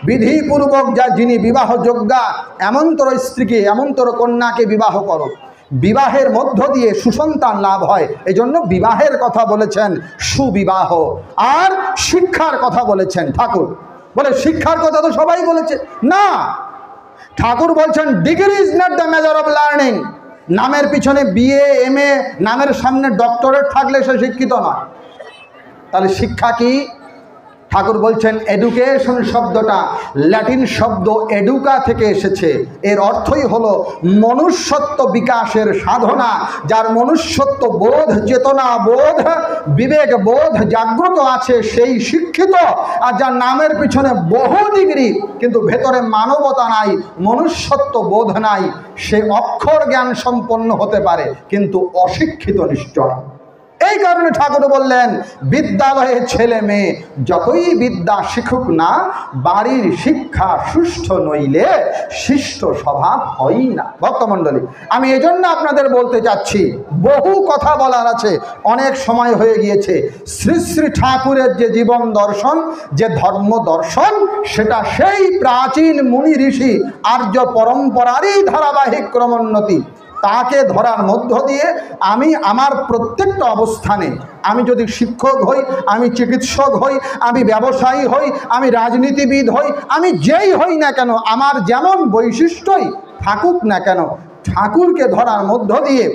বিধিপূর্বক যা যিনি বিবাহযোগ্যা, এমনতর স্ত্রীকে, এমনতর কন্যাকে বিবাহ করো। বিবাহের মধ্য দিয়ে সুসন্তান লাভ হয়, এজন্য বিবাহের কথা বলেছেন সুবিবাহ। আর শিক্ষার কথা বলেছেন ঠাকুর। বলে শিক্ষার কথা তো সবাই বলেছে না, ঠাকুর বলছেন degree is not the measure of learning. নামের পিছনে বিএ এমএ, নামের সামনে ডক্টরেট থাকলে সে শিক্ষিত নয়। তাহলে শিক্ষা কি? ঠাকুর বলছেন এডুকেশন শব্দটা ল্যাটিন শব্দ এডুকা থেকে এসেছে। এর অর্থই হলো মনুষ্যত্ব বিকাশের সাধনা। যার মনুষ্যত্ব বোধ, চেতনা বোধ, বিবেক বোধ জাগ্রত আছে সেই শিক্ষিত। আর যার নামের পিছনে বহু ডিগ্রি কিন্তু ভেতরে মানবতা নাই, মনুষ্যত্ব বোধ নাই, সে অক্ষর জ্ঞান সম্পন্ন হতে পারে কিন্তু অশিক্ষিত নিশ্চয়। এই কারণে ঠাকুর বললেন, বিদ্যালয়ে ছেলে মেয়ে যতই বিদ্যা শিখুক না, বাড়ির শিক্ষা সুষ্ঠু নইলে শিষ্ট স্বভাব হয়ই না। ভক্তমণ্ডলী, আমি এজন্য আপনাদের বলতে চাচ্ছি, বহু কথা বলার আছে, অনেক সময় হয়ে গিয়েছে। শ্রী শ্রী ঠাকুরের যে জীবন দর্শন, যে ধর্ম দর্শন, সেটা সেই প্রাচীন মুনি ঋষি আর্য পরম্পরারই ধারাবাহিক ক্রমোন্নতি। তাকে ধরার মধ্য দিয়ে আমি আমার প্রত্যেকটা অবস্থানে, আমি যদি শিক্ষক হই, আমি চিকিৎসক হই, আমি ব্যবসায়ী হই, আমি রাজনীতিবিদ হই, আমি যেই হই না কেন, আমার যেমন বৈশিষ্ট্যই থাকুক না কেন, ঠাকুরকে ধরার মধ্য দিয়ে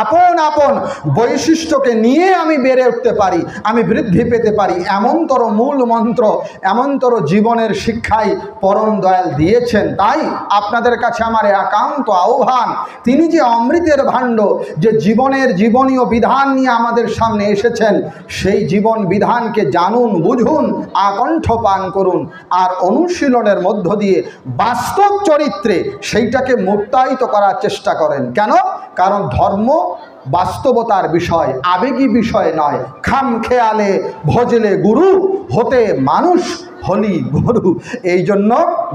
আপন আপন বৈশিষ্ট্যকে নিয়ে আমি বেড়ে উঠতে পারি, আমি বৃদ্ধি পেতে পারি। এমনতর মূল মন্ত্র, এমনতর জীবনের শিক্ষাই পরম দয়াল দিয়েছেন। তাই আপনাদের কাছে আমার একান্ত আহ্বান, তিনি যে অমৃতের ভাণ্ড, যে জীবনের জীবনীয় বিধান নিয়ে আমাদের সামনে এসেছেন, সেই জীবন বিধানকে জানুন, বুঝুন, আকণ্ঠ পান করুন, আর অনুশীলনের মধ্য দিয়ে বাস্তব চরিত্রে সেইটাকে মূর্তায়িত করার চেষ্টা করেন। কেন? কারণ ধর্ম বাস্তবতার বিষয়, আবেগী বিষয় নয়। খাম খেয়ালে ভজলে গুরু, হতে মানুষ হলি গরু। এই জন্য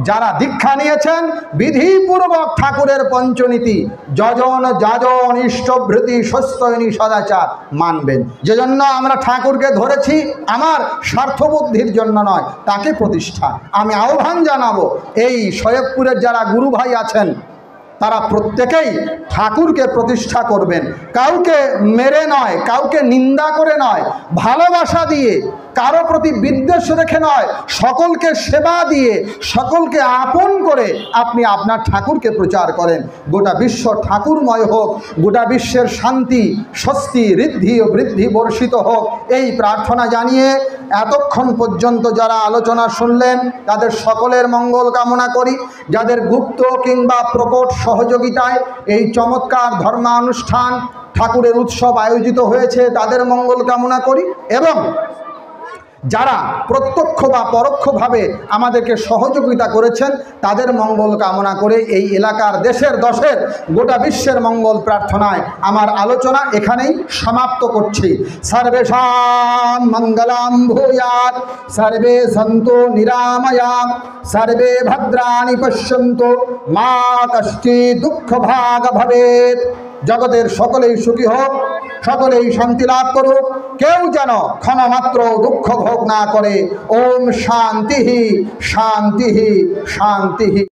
যারা দীক্ষা নিয়েছেন, বিধিপূর্বক ঠাকুরের পঞ্চনীতি যজন যাজন ইষ্টভৃতি স্বস্ত্যয়নী সদাচার মানবেন। যে জন্য আমরা ঠাকুরকে ধরেছি, আমার স্বার্থবুদ্ধির জন্য নয়, তাকে প্রতিষ্ঠা। আমি আহ্বান জানাবো, এই সৈয়দপুরের যারা গুরু ভাই আছেন, তারা প্রত্যেকেই ঠাকুরকে প্রতিষ্ঠা করবেন। কাউকে মেরে নয়, কাউকে নিন্দা করে নয়, ভালোবাসা দিয়ে, কারো প্রতি বিদ্বেষ রেখে নয়, সকলকে সেবা দিয়ে, সকলকে আপন করে আপনি আপনার ঠাকুরকে প্রচার করেন। গোটা বিশ্ব ঠাকুরময় হোক, গোটা বিশ্বের শান্তি, স্বস্তি, ঋদ্ধি ও বৃদ্ধি বর্ষিত হোক, এই প্রার্থনা জানিয়ে এতক্ষণ পর্যন্ত যারা আলোচনা শুনলেন তাদের সকলের মঙ্গল কামনা করি। যাদের গুপ্ত কিংবা প্রকট সহযোগিতায় এই চমৎকার ধর্মানুষ্ঠান ঠাকুরের উৎসব আয়োজিত হয়েছে তাদের মঙ্গল কামনা করি, এবং যারা প্রত্যক্ষ বা পরোক্ষভাবে আমাদেরকে সহযোগিতা করেছেন তাদের মঙ্গল কামনা করে এই এলাকার, দেশের, দশের, গোটা বিশ্বের মঙ্গল প্রার্থনায় আমার আলোচনা এখানেই সমাপ্ত করছি। সর্বেষাং মঙ্গলাং ভূয়াৎ, সর্বে সন্তু নিরাময়াঃ, সর্বে ভদ্রাণি পশ্যন্তু, মা কশ্চিৎ দুঃখভাগ ভবেৎ। জগতের সকলেই সুখী হোক, সকলেই শান্তি লাভ করুক, কেউ যেন ক্ষণমাত্র দুঃখ ভোগ না করে। ওম শান্তি শান্তি শান্তি।